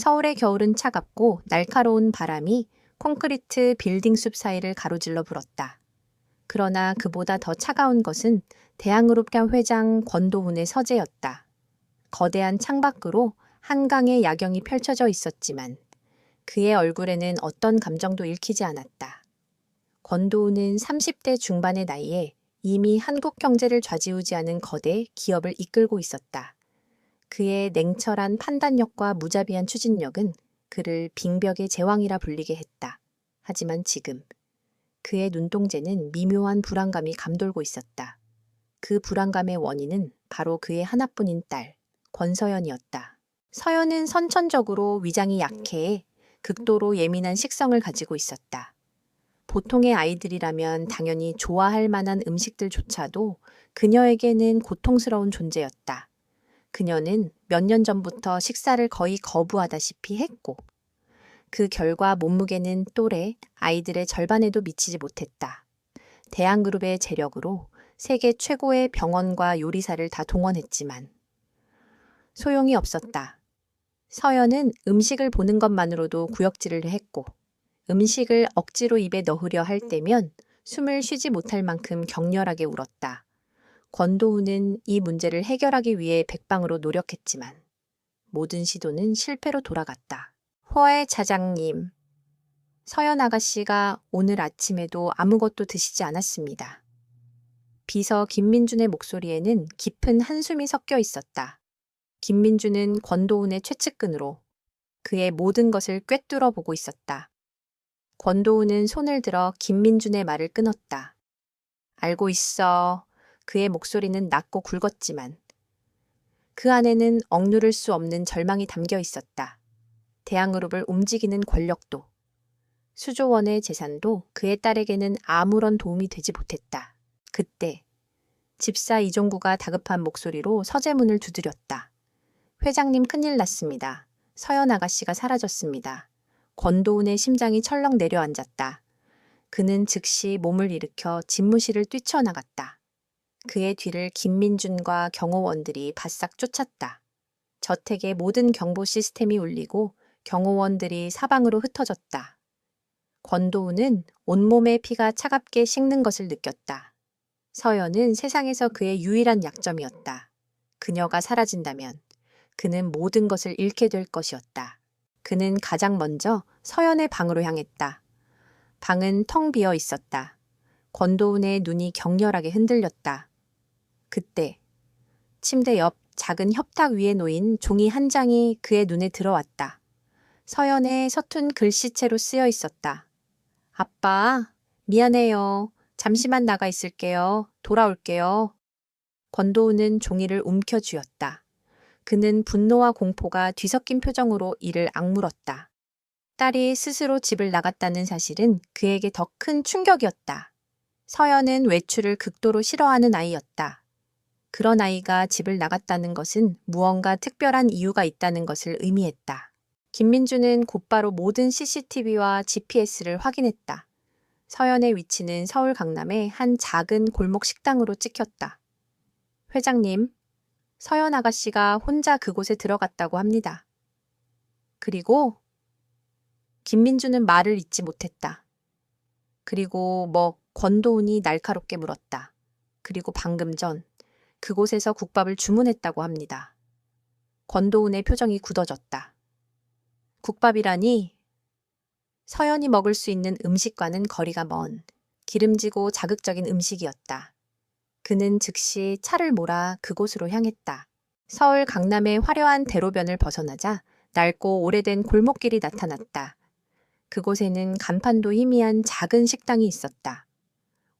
서울의 겨울은 차갑고 날카로운 바람이 콘크리트 빌딩 숲 사이를 가로질러 불었다. 그러나 그보다 더 차가운 것은 대한그룹 회장 권도훈의 서재였다. 거대한 창밖으로 한강의 야경이 펼쳐져 있었지만 그의 얼굴에는 어떤 감정도 읽히지 않았다. 권도훈은 30대 중반의 나이에 이미 한국 경제를 좌지우지하는 거대 기업을 이끌고 있었다. 그의 냉철한 판단력과 무자비한 추진력은 그를 빙벽의 제왕이라 불리게 했다. 하지만 지금 그의 눈동자는 미묘한 불안감이 감돌고 있었다. 그 불안감의 원인은 바로 그의 하나뿐인 딸, 권서연이었다. 서연은 선천적으로 위장이 약해 극도로 예민한 식성을 가지고 있었다. 보통의 아이들이라면 당연히 좋아할 만한 음식들조차도 그녀에게는 고통스러운 존재였다. 그녀는 몇 년 전부터 식사를 거의 거부하다시피 했고 그 결과 몸무게는 또래 아이들의 절반에도 미치지 못했다. 대한그룹의 재력으로 세계 최고의 병원과 요리사를 다 동원했지만 소용이 없었다. 서연은 음식을 보는 것만으로도 구역질을 했고 음식을 억지로 입에 넣으려 할 때면 숨을 쉬지 못할 만큼 격렬하게 울었다. 권도훈은 이 문제를 해결하기 위해 백방으로 노력했지만 모든 시도는 실패로 돌아갔다. 허애 차장님, 서연 아가씨가 오늘 아침에도 아무것도 드시지 않았습니다. 비서 김민준의 목소리에는 깊은 한숨이 섞여 있었다. 김민준은 권도훈의 최측근으로 그의 모든 것을 꿰뚫어 보고 있었다. 권도훈은 손을 들어 김민준의 말을 끊었다. 알고 있어. 그의 목소리는 낮고 굵었지만 그 안에는 억누를 수 없는 절망이 담겨 있었다. 대한그룹을 움직이는 권력도, 수조 원의 재산도 그의 딸에게는 아무런 도움이 되지 못했다. 그때 집사 이종구가 다급한 목소리로 서재문을 두드렸다. 회장님 큰일 났습니다. 서연 아가씨가 사라졌습니다. 권도훈의 심장이 철렁 내려앉았다. 그는 즉시 몸을 일으켜 집무실을 뛰쳐나갔다. 그의 뒤를 김민준과 경호원들이 바싹 쫓았다. 저택의 모든 경보 시스템이 울리고 경호원들이 사방으로 흩어졌다. 권도훈은 온몸의 피가 차갑게 식는 것을 느꼈다. 서연은 세상에서 그의 유일한 약점이었다. 그녀가 사라진다면 그는 모든 것을 잃게 될 것이었다. 그는 가장 먼저 서연의 방으로 향했다. 방은 텅 비어 있었다. 권도훈의 눈이 격렬하게 흔들렸다. 그때 침대 옆 작은 협탁 위에 놓인 종이 한 장이 그의 눈에 들어왔다. 서연의 서툰 글씨체로 쓰여 있었다. 아빠, 미안해요. 잠시만 나가 있을게요. 돌아올게요. 권도훈은 종이를 움켜쥐었다. 그는 분노와 공포가 뒤섞인 표정으로 이를 악물었다. 딸이 스스로 집을 나갔다는 사실은 그에게 더 큰 충격이었다. 서연은 외출을 극도로 싫어하는 아이였다. 그런 아이가 집을 나갔다는 것은 무언가 특별한 이유가 있다는 것을 의미했다. 김민주는 곧바로 모든 CCTV와 GPS를 확인했다. 서연의 위치는 서울 강남의 한 작은 골목 식당으로 찍혔다. 회장님, 서연 아가씨가 혼자 그곳에 들어갔다고 합니다. 그리고 김민주는 말을 잇지 못했다. 그리고 권도훈이 날카롭게 물었다. 그리고 방금 전 그곳에서 국밥을 주문했다고 합니다. 권도훈의 표정이 굳어졌다. 국밥이라니? 서연이 먹을 수 있는 음식과는 거리가 먼 기름지고 자극적인 음식이었다. 그는 즉시 차를 몰아 그곳으로 향했다. 서울 강남의 화려한 대로변을 벗어나자 낡고 오래된 골목길이 나타났다. 그곳에는 간판도 희미한 작은 식당이 있었다.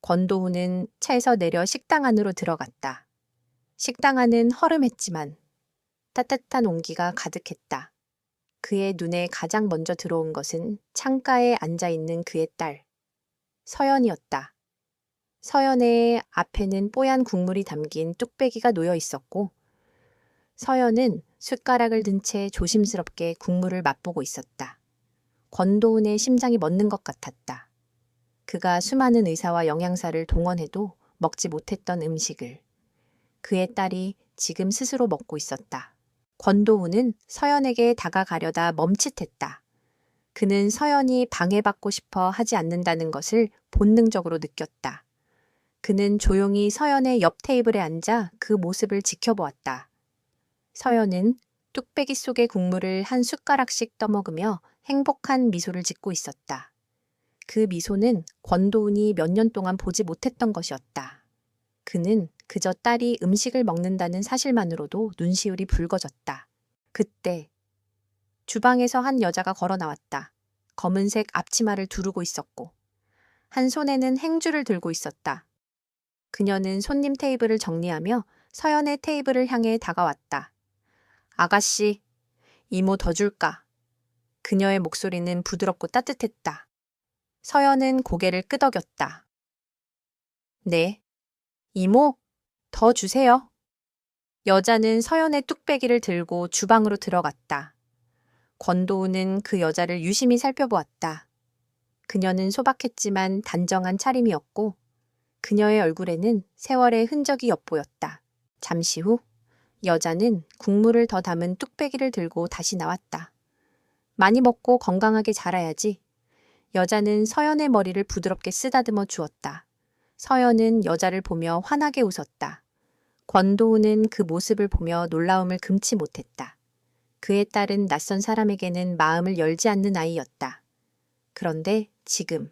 권도훈은 차에서 내려 식당 안으로 들어갔다. 식당 안은 허름했지만 따뜻한 온기가 가득했다. 그의 눈에 가장 먼저 들어온 것은 창가에 앉아있는 그의 딸, 서연이었다. 서연의 앞에는 뽀얀 국물이 담긴 뚝배기가 놓여 있었고 서연은 숟가락을 든 채 조심스럽게 국물을 맛보고 있었다. 권도훈의 심장이 멎는 것 같았다. 그가 수많은 의사와 영양사를 동원해도 먹지 못했던 음식을 그의 딸이 지금 스스로 먹고 있었다. 권도우는 서연에게 다가가려다 멈칫했다. 그는 서연이 방해받고 싶어 하지 않는다는 것을 본능적으로 느꼈다. 그는 조용히 서연의 옆 테이블에 앉아 그 모습을 지켜보았다. 서연은 뚝배기 속의 국물을 한 숟가락씩 떠먹으며 행복한 미소를 짓고 있었다. 그 미소는 권도운이 몇 년 동안 보지 못했던 것이었다. 그는 그저 딸이 음식을 먹는다는 사실만으로도 눈시울이 붉어졌다. 그때 주방에서 한 여자가 걸어 나왔다. 검은색 앞치마를 두르고 있었고 한 손에는 행주를 들고 있었다. 그녀는 손님 테이블을 정리하며 서연의 테이블을 향해 다가왔다. 아가씨, 이모 더 줄까? 그녀의 목소리는 부드럽고 따뜻했다. 서연은 고개를 끄덕였다. 네, 이모, 더 주세요. 여자는 서연의 뚝배기를 들고 주방으로 들어갔다. 권도우는 그 여자를 유심히 살펴보았다. 그녀는 소박했지만 단정한 차림이었고 그녀의 얼굴에는 세월의 흔적이 엿보였다. 잠시 후 여자는 국물을 더 담은 뚝배기를 들고 다시 나왔다. 많이 먹고 건강하게 자라야지. 여자는 서연의 머리를 부드럽게 쓰다듬어 주었다. 서연은 여자를 보며 환하게 웃었다. 권도우는 그 모습을 보며 놀라움을 금치 못했다. 그의 딸은 낯선 사람에게는 마음을 열지 않는 아이였다. 그런데 지금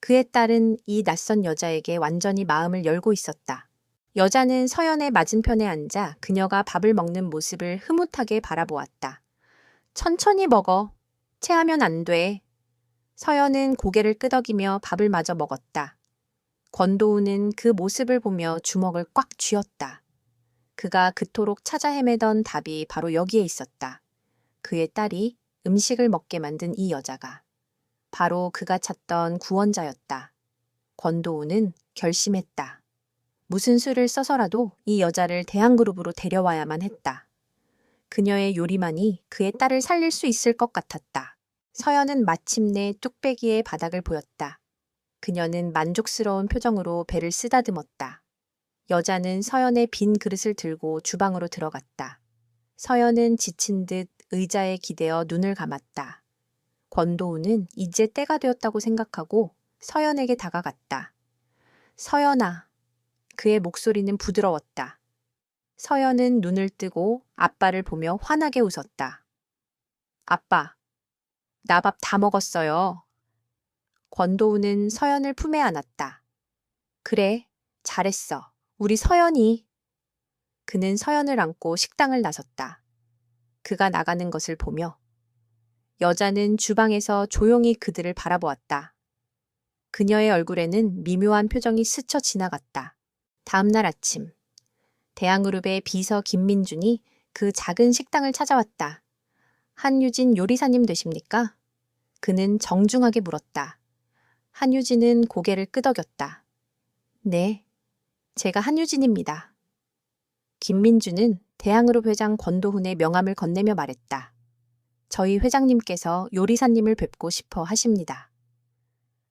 그의 딸은 이 낯선 여자에게 완전히 마음을 열고 있었다. 여자는 서연의 맞은편에 앉아 그녀가 밥을 먹는 모습을 흐뭇하게 바라보았다. 천천히 먹어. 체하면 안 돼. 서연은 고개를 끄덕이며 밥을 마저 먹었다. 권도우는 그 모습을 보며 주먹을 꽉 쥐었다. 그가 그토록 찾아 헤매던 답이 바로 여기에 있었다. 그의 딸이 음식을 먹게 만든 이 여자가 바로 그가 찾던 구원자였다. 권도우는 결심했다. 무슨 수를 써서라도 이 여자를 대항그룹으로 데려와야만 했다. 그녀의 요리만이 그의 딸을 살릴 수 있을 것 같았다. 서연은 마침내 뚝배기의 바닥을 보였다. 그녀는 만족스러운 표정으로 배를 쓰다듬었다. 여자는 서연의 빈 그릇을 들고 주방으로 들어갔다. 서연은 지친 듯 의자에 기대어 눈을 감았다. 권도우는 이제 때가 되었다고 생각하고 서연에게 다가갔다. 서연아. 그의 목소리는 부드러웠다. 서연은 눈을 뜨고 아빠를 보며 환하게 웃었다. 아빠, 나 밥 다 먹었어요. 권도우는 서연을 품에 안았다. 그래, 잘했어. 우리 서연이. 그는 서연을 안고 식당을 나섰다. 그가 나가는 것을 보며 여자는 주방에서 조용히 그들을 바라보았다. 그녀의 얼굴에는 미묘한 표정이 스쳐 지나갔다. 다음 날 아침, 대항그룹의 비서 김민준이 그 작은 식당을 찾아왔다. 한유진 요리사님 되십니까? 그는 정중하게 물었다. 한유진은 고개를 끄덕였다. 네, 제가 한유진입니다. 김민준은 대항그룹 회장 권도훈의 명함을 건네며 말했다. 저희 회장님께서 요리사님을 뵙고 싶어 하십니다.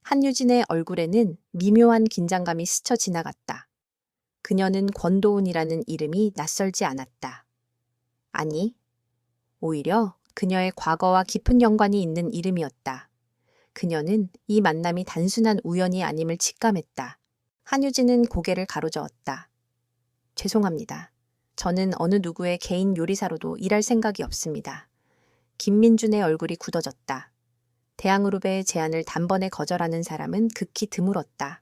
한유진의 얼굴에는 미묘한 긴장감이 스쳐 지나갔다. 그녀는 권도훈이라는 이름이 낯설지 않았다. 아니, 오히려 그녀의 과거와 깊은 연관이 있는 이름이었다. 그녀는 이 만남이 단순한 우연이 아님을 직감했다. 한유진은 고개를 가로저었다. 죄송합니다. 저는 어느 누구의 개인 요리사로도 일할 생각이 없습니다. 김민준의 얼굴이 굳어졌다. 대항그룹의 제안을 단번에 거절하는 사람은 극히 드물었다.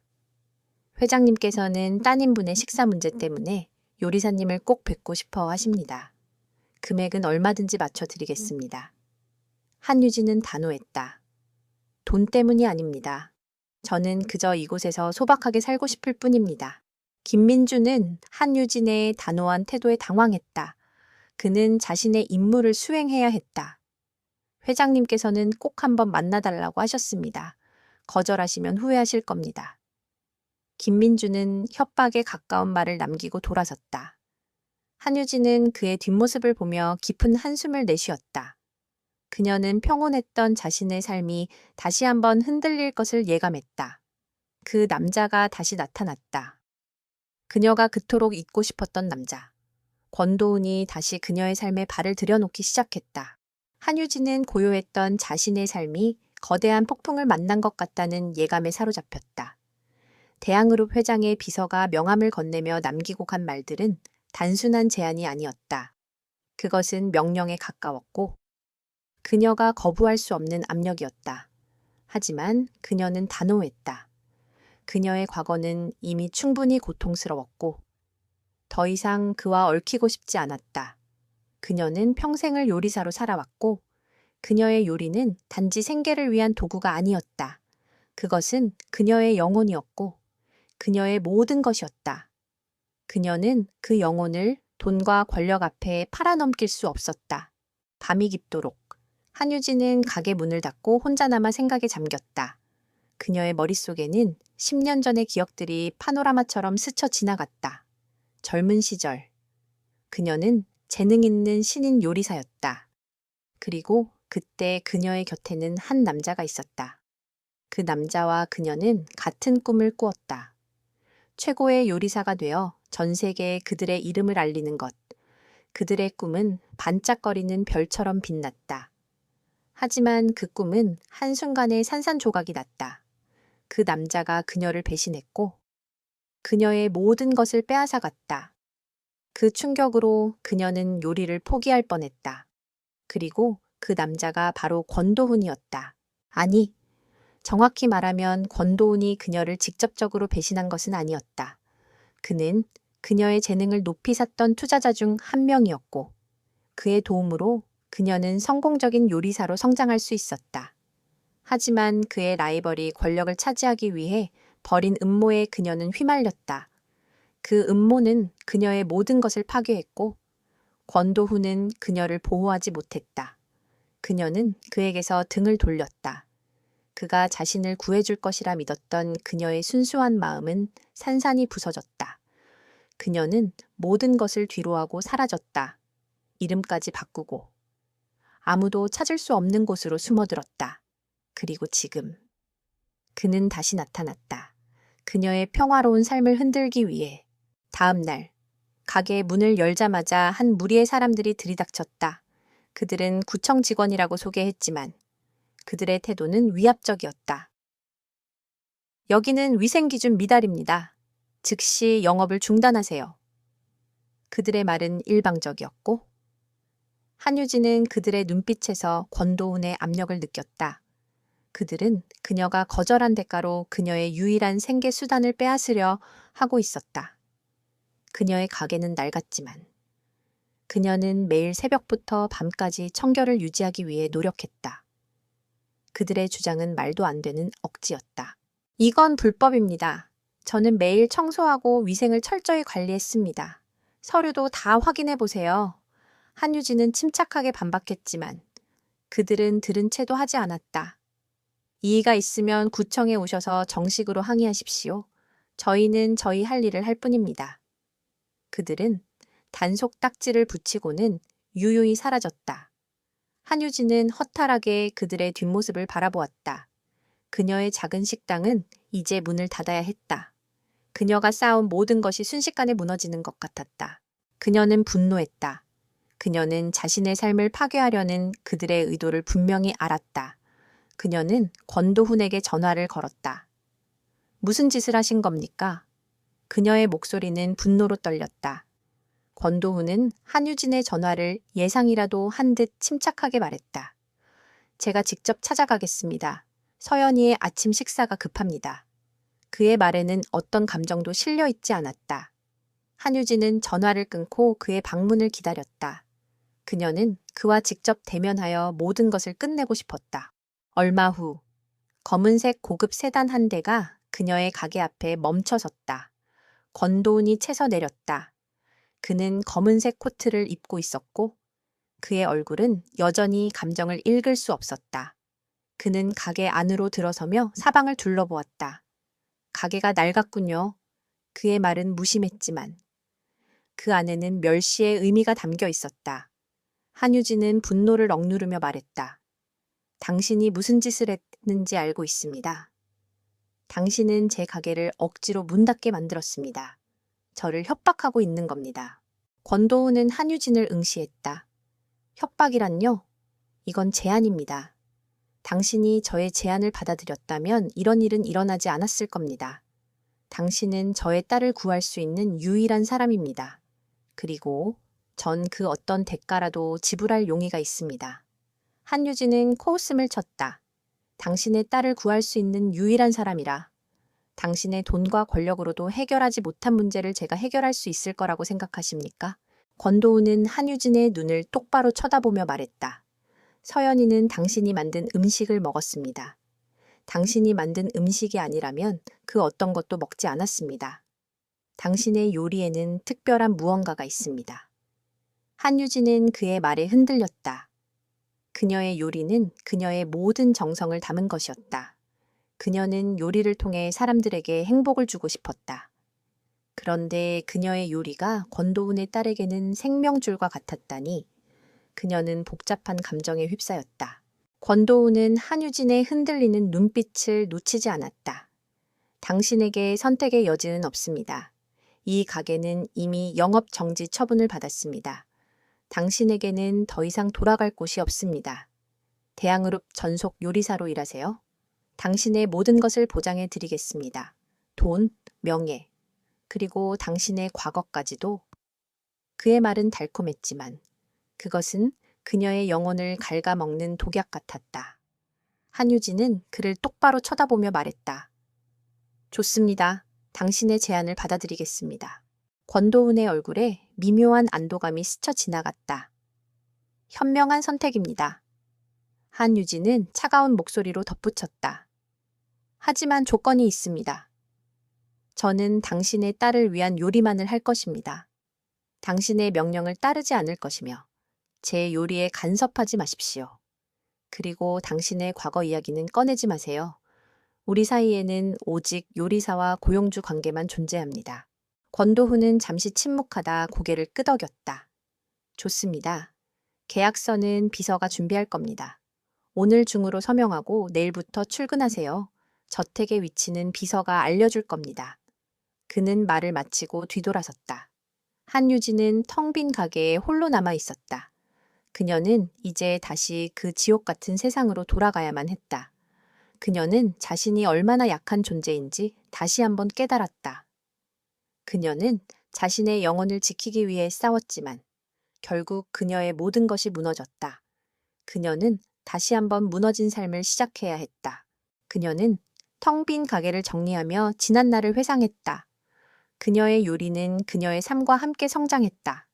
회장님께서는 따님분의 식사 문제 때문에 요리사님을 꼭 뵙고 싶어 하십니다. 금액은 얼마든지 맞춰드리겠습니다. 한유진은 단호했다. 돈 때문이 아닙니다. 저는 그저 이곳에서 소박하게 살고 싶을 뿐입니다. 김민주는 한유진의 단호한 태도에 당황했다. 그는 자신의 임무를 수행해야 했다. 회장님께서는 꼭 한번 만나달라고 하셨습니다. 거절하시면 후회하실 겁니다. 김민주는 협박에 가까운 말을 남기고 돌아섰다. 한유진은 그의 뒷모습을 보며 깊은 한숨을 내쉬었다. 그녀는 평온했던 자신의 삶이 다시 한번 흔들릴 것을 예감했다. 그 남자가 다시 나타났다. 그녀가 그토록 잊고 싶었던 남자. 권도훈이 다시 그녀의 삶에 발을 들여놓기 시작했다. 한유진은 고요했던 자신의 삶이 거대한 폭풍을 만난 것 같다는 예감에 사로잡혔다. 대항그룹 회장의 비서가 명함을 건네며 남기고 간 말들은 단순한 제안이 아니었다. 그것은 명령에 가까웠고 그녀가 거부할 수 없는 압력이었다. 하지만 그녀는 단호했다. 그녀의 과거는 이미 충분히 고통스러웠고 더 이상 그와 얽히고 싶지 않았다. 그녀는 평생을 요리사로 살아왔고 그녀의 요리는 단지 생계를 위한 도구가 아니었다. 그것은 그녀의 영혼이었고 그녀의 모든 것이었다. 그녀는 그 영혼을 돈과 권력 앞에 팔아넘길 수 없었다. 밤이 깊도록 한유진은 가게 문을 닫고 혼자 남아 생각에 잠겼다. 그녀의 머릿속에는 10년 전의 기억들이 파노라마처럼 스쳐 지나갔다. 젊은 시절. 그녀는 재능 있는 신인 요리사였다. 그리고 그때 그녀의 곁에는 한 남자가 있었다. 그 남자와 그녀는 같은 꿈을 꾸었다. 최고의 요리사가 되어 전 세계에 그들의 이름을 알리는 것. 그들의 꿈은 반짝거리는 별처럼 빛났다. 하지만 그 꿈은 한순간에 산산조각이 났다. 그 남자가 그녀를 배신했고 그녀의 모든 것을 빼앗아갔다. 그 충격으로 그녀는 요리를 포기할 뻔했다. 그리고 그 남자가 바로 권도훈이었다. 아니, 정확히 말하면 권도훈이 그녀를 직접적으로 배신한 것은 아니었다. 그는 그녀의 재능을 높이 샀던 투자자 중 한 명이었고 그의 도움으로 그녀는 성공적인 요리사로 성장할 수 있었다. 하지만 그의 라이벌이 권력을 차지하기 위해 벌인 음모에 그녀는 휘말렸다. 그 음모는 그녀의 모든 것을 파괴했고 권도훈은 그녀를 보호하지 못했다. 그녀는 그에게서 등을 돌렸다. 그가 자신을 구해줄 것이라 믿었던 그녀의 순수한 마음은 산산이 부서졌다. 그녀는 모든 것을 뒤로하고 사라졌다. 이름까지 바꾸고 아무도 찾을 수 없는 곳으로 숨어들었다. 그리고 지금 그는 다시 나타났다. 그녀의 평화로운 삶을 흔들기 위해. 다음 날 가게 문을 열자마자 한 무리의 사람들이 들이닥쳤다. 그들은 구청 직원이라고 소개했지만 그들의 태도는 위압적이었다. 여기는 위생기준 미달입니다. 즉시 영업을 중단하세요. 그들의 말은 일방적이었고 한유진은 그들의 눈빛에서 권도훈의 압력을 느꼈다. 그들은 그녀가 거절한 대가로 그녀의 유일한 생계 수단을 빼앗으려 하고 있었다. 그녀의 가게는 낡았지만 그녀는 매일 새벽부터 밤까지 청결을 유지하기 위해 노력했다. 그들의 주장은 말도 안 되는 억지였다. 이건 불법입니다. 저는 매일 청소하고 위생을 철저히 관리했습니다. 서류도 다 확인해 보세요. 한유진은 침착하게 반박했지만 그들은 들은 채도 하지 않았다. 이의가 있으면 구청에 오셔서 정식으로 항의하십시오. 저희는 저희 할 일을 할 뿐입니다. 그들은 단속 딱지를 붙이고는 유유히 사라졌다. 한유진은 허탈하게 그들의 뒷모습을 바라보았다. 그녀의 작은 식당은 이제 문을 닫아야 했다. 그녀가 쌓은 모든 것이 순식간에 무너지는 것 같았다. 그녀는 분노했다. 그녀는 자신의 삶을 파괴하려는 그들의 의도를 분명히 알았다. 그녀는 권도훈에게 전화를 걸었다. 무슨 짓을 하신 겁니까? 그녀의 목소리는 분노로 떨렸다. 권도훈은 한유진의 전화를 예상이라도 한 듯 침착하게 말했다. 제가 직접 찾아가겠습니다. 서연이의 아침 식사가 급합니다. 그의 말에는 어떤 감정도 실려 있지 않았다. 한유진은 전화를 끊고 그의 방문을 기다렸다. 그녀는 그와 직접 대면하여 모든 것을 끝내고 싶었다. 얼마 후 검은색 고급 세단 한 대가 그녀의 가게 앞에 멈춰섰다. 권도훈이 채서 내렸다. 그는 검은색 코트를 입고 있었고 그의 얼굴은 여전히 감정을 읽을 수 없었다. 그는 가게 안으로 들어서며 사방을 둘러보았다. 가게가 낡았군요. 그의 말은 무심했지만 그 안에는 멸시의 의미가 담겨 있었다. 한유진은 분노를 억누르며 말했다. 당신이 무슨 짓을 했는지 알고 있습니다. 당신은 제 가게를 억지로 문 닫게 만들었습니다. 저를 협박하고 있는 겁니다. 권도우는 한유진을 응시했다. 협박이란요? 이건 제안입니다. 당신이 저의 제안을 받아들였다면 이런 일은 일어나지 않았을 겁니다. 당신은 저의 딸을 구할 수 있는 유일한 사람입니다. 그리고 전 그 어떤 대가라도 지불할 용의가 있습니다. 한유진은 코웃음을 쳤다. 당신의 딸을 구할 수 있는 유일한 사람이라. 당신의 돈과 권력으로도 해결하지 못한 문제를 제가 해결할 수 있을 거라고 생각하십니까? 권도우는 한유진의 눈을 똑바로 쳐다보며 말했다. 서연이는 당신이 만든 음식을 먹었습니다. 당신이 만든 음식이 아니라면 그 어떤 것도 먹지 않았습니다. 당신의 요리에는 특별한 무언가가 있습니다. 한유진은 그의 말에 흔들렸다. 그녀의 요리는 그녀의 모든 정성을 담은 것이었다. 그녀는 요리를 통해 사람들에게 행복을 주고 싶었다. 그런데 그녀의 요리가 권도훈의 딸에게는 생명줄과 같았다니 그녀는 복잡한 감정에 휩싸였다. 권도훈은 한유진의 흔들리는 눈빛을 놓치지 않았다. 당신에게 선택의 여지는 없습니다. 이 가게는 이미 영업 정지 처분을 받았습니다. 당신에게는 더 이상 돌아갈 곳이 없습니다. 대양그룹 전속 요리사로 일하세요. 당신의 모든 것을 보장해 드리겠습니다. 돈, 명예, 그리고 당신의 과거까지도. 그의 말은 달콤했지만 그것은 그녀의 영혼을 갉아먹는 독약 같았다. 한유진은 그를 똑바로 쳐다보며 말했다. 좋습니다. 당신의 제안을 받아들이겠습니다. 권도훈의 얼굴에 미묘한 안도감이 스쳐 지나갔다. 현명한 선택입니다. 한유진은 차가운 목소리로 덧붙였다. 하지만 조건이 있습니다. 저는 당신의 딸을 위한 요리만을 할 것입니다. 당신의 명령을 따르지 않을 것이며 제 요리에 간섭하지 마십시오. 그리고 당신의 과거 이야기는 꺼내지 마세요. 우리 사이에는 오직 요리사와 고용주 관계만 존재합니다. 권도훈은 잠시 침묵하다 고개를 끄덕였다. 좋습니다. 계약서는 비서가 준비할 겁니다. 오늘 중으로 서명하고 내일부터 출근하세요. 저택의 위치는 비서가 알려줄 겁니다. 그는 말을 마치고 뒤돌아섰다. 한유진은 텅 빈 가게에 홀로 남아 있었다. 그녀는 이제 다시 그 지옥 같은 세상으로 돌아가야만 했다. 그녀는 자신이 얼마나 약한 존재인지 다시 한번 깨달았다. 그녀는 자신의 영혼을 지키기 위해 싸웠지만 결국 그녀의 모든 것이 무너졌다. 그녀는 다시 한번 무너진 삶을 시작해야 했다. 그녀는 텅 빈 가게를 정리하며 지난 날을 회상했다. 그녀의 요리는 그녀의 삶과 함께 성장했다.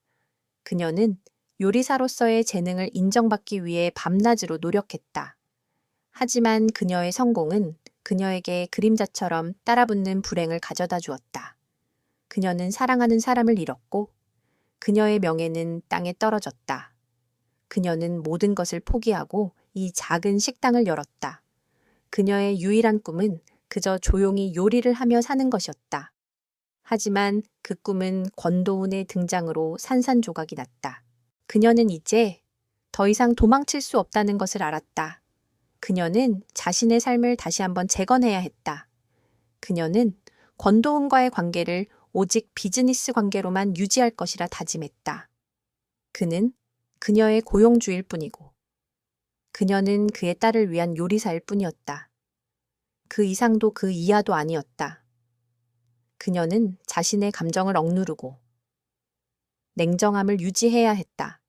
그녀는 요리사로서의 재능을 인정받기 위해 밤낮으로 노력했다. 하지만 그녀의 성공은 그녀에게 그림자처럼 따라붙는 불행을 가져다 주었다. 그녀는 사랑하는 사람을 잃었고 그녀의 명예는 땅에 떨어졌다. 그녀는 모든 것을 포기하고 이 작은 식당을 열었다. 그녀의 유일한 꿈은 그저 조용히 요리를 하며 사는 것이었다. 하지만 그 꿈은 권도훈의 등장으로 산산조각이 났다. 그녀는 이제 더 이상 도망칠 수 없다는 것을 알았다. 그녀는 자신의 삶을 다시 한번 재건해야 했다. 그녀는 권도훈과의 관계를 오직 비즈니스 관계로만 유지할 것이라 다짐했다. 그는 그녀의 고용주일 뿐이고 그녀는 그의 딸을 위한 요리사일 뿐이었다. 그 이상도 그 이하도 아니었다. 그녀는 자신의 감정을 억누르고 냉정함을 유지해야 했다.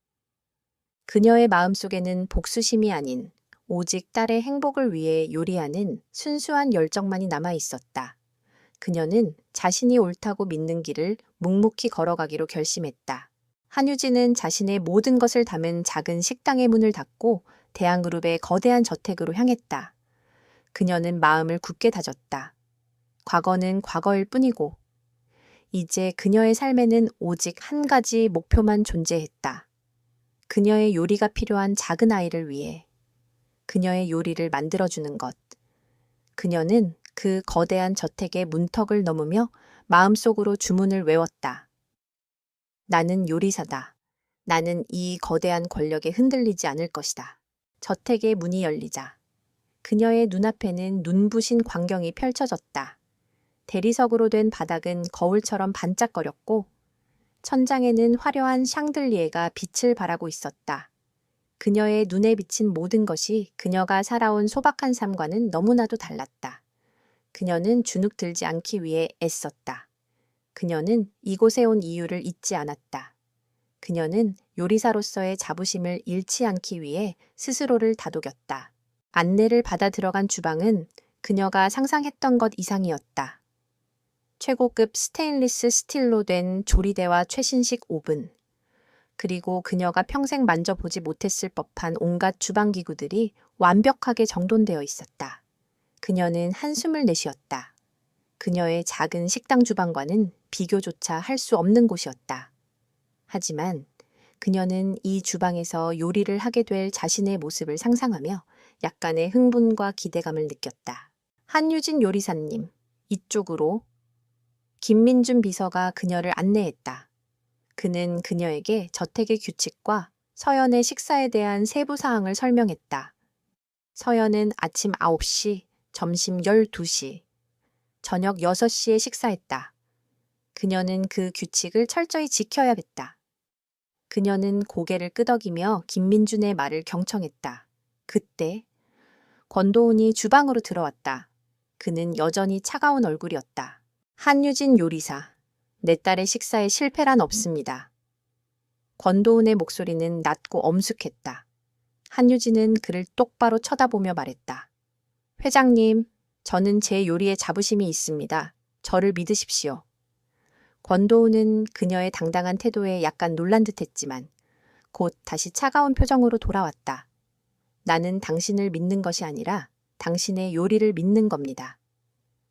그녀의 마음속에는 복수심이 아닌 오직 딸의 행복을 위해 요리하는 순수한 열정만이 남아 있었다. 그녀는 자신이 옳다고 믿는 길을 묵묵히 걸어가기로 결심했다. 한유진은 자신의 모든 것을 담은 작은 식당의 문을 닫고 대양그룹의 거대한 저택으로 향했다. 그녀는 마음을 굳게 다졌다. 과거는 과거일 뿐이고 이제 그녀의 삶에는 오직 한 가지 목표만 존재했다. 그녀의 요리가 필요한 작은 아이를 위해 그녀의 요리를 만들어주는 것. 그녀는 그 거대한 저택의 문턱을 넘으며 마음속으로 주문을 외웠다. 나는 요리사다. 나는 이 거대한 권력에 흔들리지 않을 것이다. 저택의 문이 열리자 그녀의 눈앞에는 눈부신 광경이 펼쳐졌다. 대리석으로 된 바닥은 거울처럼 반짝거렸고 천장에는 화려한 샹들리에가 빛을 발하고 있었다. 그녀의 눈에 비친 모든 것이 그녀가 살아온 소박한 삶과는 너무나도 달랐다. 그녀는 주눅 들지 않기 위해 애썼다. 그녀는 이곳에 온 이유를 잊지 않았다. 그녀는 요리사로서의 자부심을 잃지 않기 위해 스스로를 다독였다. 안내를 받아 들어간 주방은 그녀가 상상했던 것 이상이었다. 최고급 스테인리스 스틸로 된 조리대와 최신식 오븐, 그리고 그녀가 평생 만져보지 못했을 법한 온갖 주방기구들이 완벽하게 정돈되어 있었다. 그녀는 한숨을 내쉬었다. 그녀의 작은 식당 주방과는 비교조차 할 수 없는 곳이었다. 하지만 그녀는 이 주방에서 요리를 하게 될 자신의 모습을 상상하며 약간의 흥분과 기대감을 느꼈다. 한유진 요리사님, 이쪽으로. 김민준 비서가 그녀를 안내했다. 그는 그녀에게 저택의 규칙과 서연의 식사에 대한 세부 사항을 설명했다. 서연은 아침 9시, 점심 12시, 저녁 6시에 식사했다. 그녀는 그 규칙을 철저히 지켜야 했다. 그녀는 고개를 끄덕이며 김민준의 말을 경청했다. 그때 권도훈이 주방으로 들어왔다. 그는 여전히 차가운 얼굴이었다. 한유진 요리사, 내 딸의 식사에 실패란 없습니다. 권도훈의 목소리는 낮고 엄숙했다. 한유진은 그를 똑바로 쳐다보며 말했다. 회장님, 저는 제 요리에 자부심이 있습니다. 저를 믿으십시오. 권도훈은 그녀의 당당한 태도에 약간 놀란 듯했지만 곧 다시 차가운 표정으로 돌아왔다. 나는 당신을 믿는 것이 아니라 당신의 요리를 믿는 겁니다.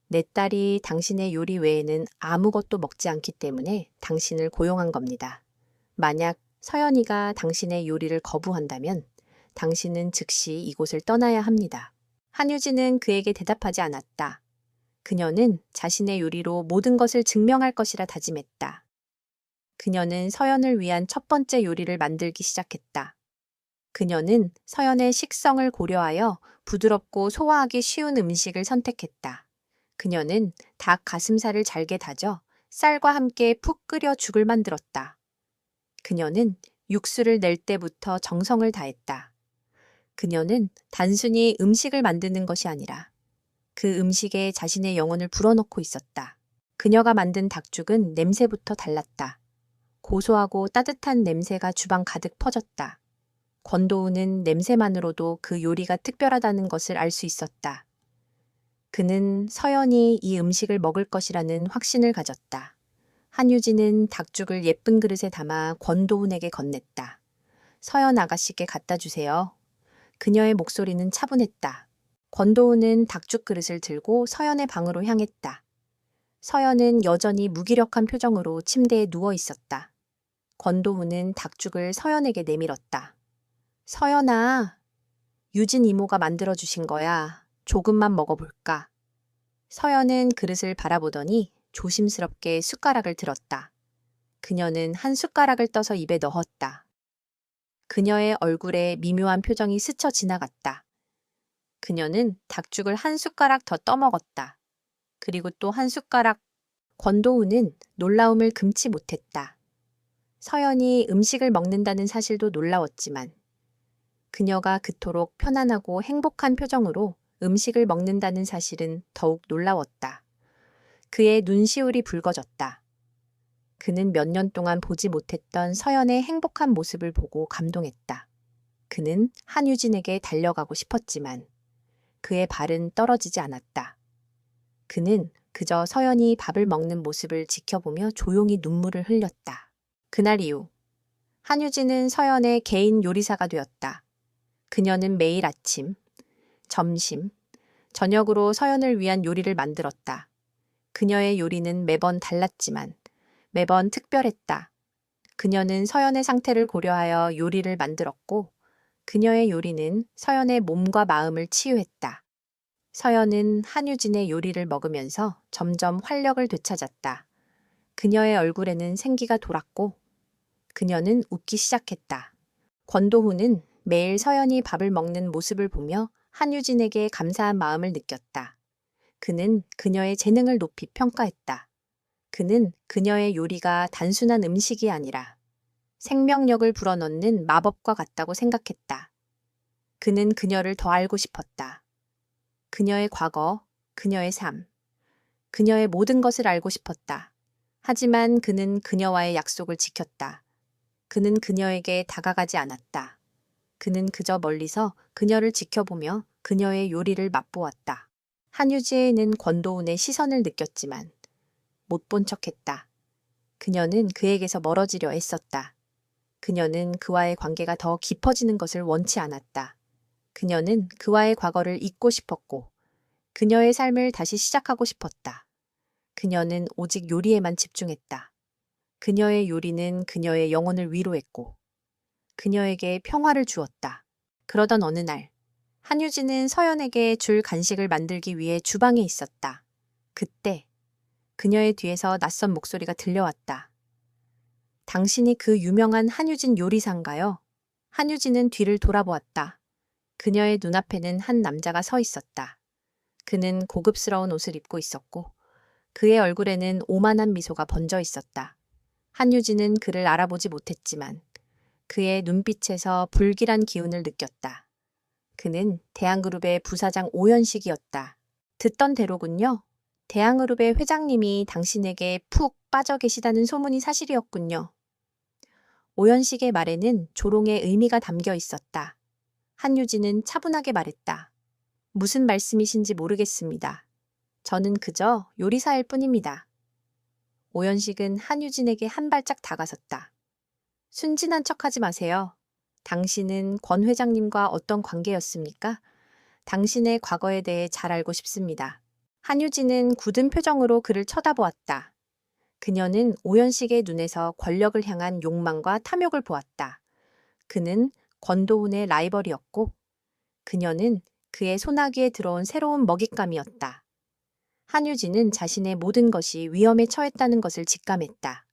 내 딸이 당신의 요리 외에는 아무것도 먹지 않기 때문에 당신을 고용한 겁니다. 만약 서연이가 당신의 요리를 거부한다면 당신은 즉시 이곳을 떠나야 합니다. 한유진은 그에게 대답하지 않았다. 그녀는 자신의 요리로 모든 것을 증명할 것이라 다짐했다. 그녀는 서연을 위한 첫 번째 요리를 만들기 시작했다. 그녀는 서연의 식성을 고려하여 부드럽고 소화하기 쉬운 음식을 선택했다. 그녀는 닭 가슴살을 잘게 다져 쌀과 함께 푹 끓여 죽을 만들었다. 그녀는 육수를 낼 때부터 정성을 다했다. 그녀는 단순히 음식을 만드는 것이 아니라 그 음식에 자신의 영혼을 불어넣고 있었다. 그녀가 만든 닭죽은 냄새부터 달랐다. 고소하고 따뜻한 냄새가 주방 가득 퍼졌다. 권도훈은 냄새만으로도 그 요리가 특별하다는 것을 알 수 있었다. 그는 서연이 이 음식을 먹을 것이라는 확신을 가졌다. 한유진은 닭죽을 예쁜 그릇에 담아 권도훈에게 건넸다. 서연 아가씨께 갖다 주세요. 그녀의 목소리는 차분했다. 권도훈은 닭죽 그릇을 들고 서연의 방으로 향했다. 서연은 여전히 무기력한 표정으로 침대에 누워 있었다. 권도훈은 닭죽을 서연에게 내밀었다. 서연아, 유진 이모가 만들어주신 거야. 조금만 먹어볼까? 서연은 그릇을 바라보더니 조심스럽게 숟가락을 들었다. 그녀는 한 숟가락을 떠서 입에 넣었다. 그녀의 얼굴에 미묘한 표정이 스쳐 지나갔다. 그녀는 닭죽을 한 숟가락 더 떠먹었다. 그리고 또 한 숟가락. 권도훈은 놀라움을 금치 못했다. 서연이 음식을 먹는다는 사실도 놀라웠지만 그녀가 그토록 편안하고 행복한 표정으로 음식을 먹는다는 사실은 더욱 놀라웠다. 그의 눈시울이 붉어졌다. 그는 몇 년 동안 보지 못했던 서연의 행복한 모습을 보고 감동했다. 그는 한유진에게 달려가고 싶었지만 그의 발은 떨어지지 않았다. 그는 그저 서연이 밥을 먹는 모습을 지켜보며 조용히 눈물을 흘렸다. 그날 이후 한유진은 서연의 개인 요리사가 되었다. 그녀는 매일 아침, 점심, 저녁으로 서연을 위한 요리를 만들었다. 그녀의 요리는 매번 달랐지만 매번 특별했다. 그녀는 서연의 상태를 고려하여 요리를 만들었고 그녀의 요리는 서연의 몸과 마음을 치유했다. 서연은 한유진의 요리를 먹으면서 점점 활력을 되찾았다. 그녀의 얼굴에는 생기가 돌았고 그녀는 웃기 시작했다. 권도훈은 매일 서연이 밥을 먹는 모습을 보며 한유진에게 감사한 마음을 느꼈다. 그는 그녀의 재능을 높이 평가했다. 그는 그녀의 요리가 단순한 음식이 아니라 생명력을 불어넣는 마법과 같다고 생각했다. 그는 그녀를 더 알고 싶었다. 그녀의 과거, 그녀의 삶, 그녀의 모든 것을 알고 싶었다. 하지만 그는 그녀와의 약속을 지켰다. 그는 그녀에게 다가가지 않았다. 그는 그저 멀리서 그녀를 지켜보며 그녀의 요리를 맛보았다. 한유지에는 권도운의 시선을 느꼈지만 못 본 척했다. 그녀는 그에게서 멀어지려 애썼다. 그녀는 그와의 관계가 더 깊어지는 것을 원치 않았다. 그녀는 그와의 과거를 잊고 싶었고 그녀의 삶을 다시 시작하고 싶었다. 그녀는 오직 요리에만 집중했다. 그녀의 요리는 그녀의 영혼을 위로했고 그녀에게 평화를 주었다. 그러던 어느 날 한유진은 서연에게 줄 간식을 만들기 위해 주방에 있었다. 그때 그녀의 뒤에서 낯선 목소리가 들려왔다. 당신이 그 유명한 한유진 요리사인가요? 한유진은 뒤를 돌아보았다. 그녀의 눈앞에는 한 남자가 서 있었다. 그는 고급스러운 옷을 입고 있었고 그의 얼굴에는 오만한 미소가 번져 있었다. 한유진은 그를 알아보지 못했지만 그의 눈빛에서 불길한 기운을 느꼈다. 그는 대한그룹의 부사장 오연식이었다. 듣던 대로군요. 대한그룹의 회장님이 당신에게 푹 빠져 계시다는 소문이 사실이었군요. 오연식의 말에는 조롱의 의미가 담겨 있었다. 한유진은 차분하게 말했다. 무슨 말씀이신지 모르겠습니다. 저는 그저 요리사일 뿐입니다. 오연식은 한유진에게 한 발짝 다가섰다. 순진한 척하지 마세요. 당신은 권 회장님과 어떤 관계였습니까? 당신의 과거에 대해 잘 알고 싶습니다. 한유진은 굳은 표정으로 그를 쳐다보았다. 그녀는 오연식의 눈에서 권력을 향한 욕망과 탐욕을 보았다. 그는 권도훈의 라이벌이었고 그녀는 그의 소나기에 들어온 새로운 먹잇감이었다. 한유진은 자신의 모든 것이 위험에 처했다는 것을 직감했다.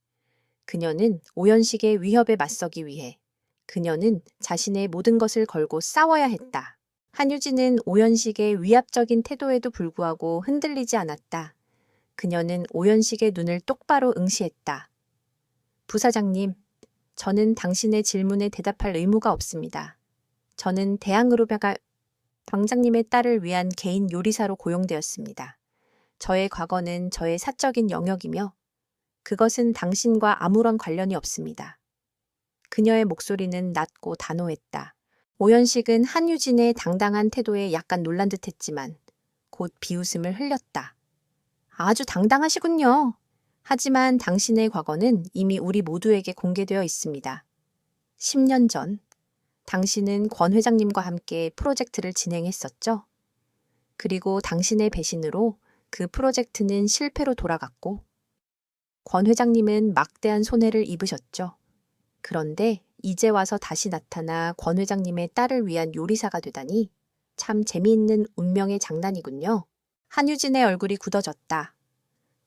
그녀는 오연식의 위협에 맞서기 위해 그녀는 자신의 모든 것을 걸고 싸워야 했다. 한유진은 오연식의 위압적인 태도에도 불구하고 흔들리지 않았다. 그녀는 오연식의 눈을 똑바로 응시했다. 부사장님, 저는 당신의 질문에 대답할 의무가 없습니다. 저는 대한그룹의 방장님의 딸을 위한 개인 요리사로 고용되었습니다. 저의 과거는 저의 사적인 영역이며 그것은 당신과 아무런 관련이 없습니다. 그녀의 목소리는 낮고 단호했다. 오연식은 한유진의 당당한 태도에 약간 놀란 듯했지만 곧 비웃음을 흘렸다. 아주 당당하시군요. 하지만 당신의 과거는 이미 우리 모두에게 공개되어 있습니다. 10년 전, 당신은 권 회장님과 함께 프로젝트를 진행했었죠. 그리고 당신의 배신으로 그 프로젝트는 실패로 돌아갔고, 권 회장님은 막대한 손해를 입으셨죠. 그런데 이제 와서 다시 나타나 권 회장님의 딸을 위한 요리사가 되다니 참 재미있는 운명의 장난이군요. 한유진의 얼굴이 굳어졌다.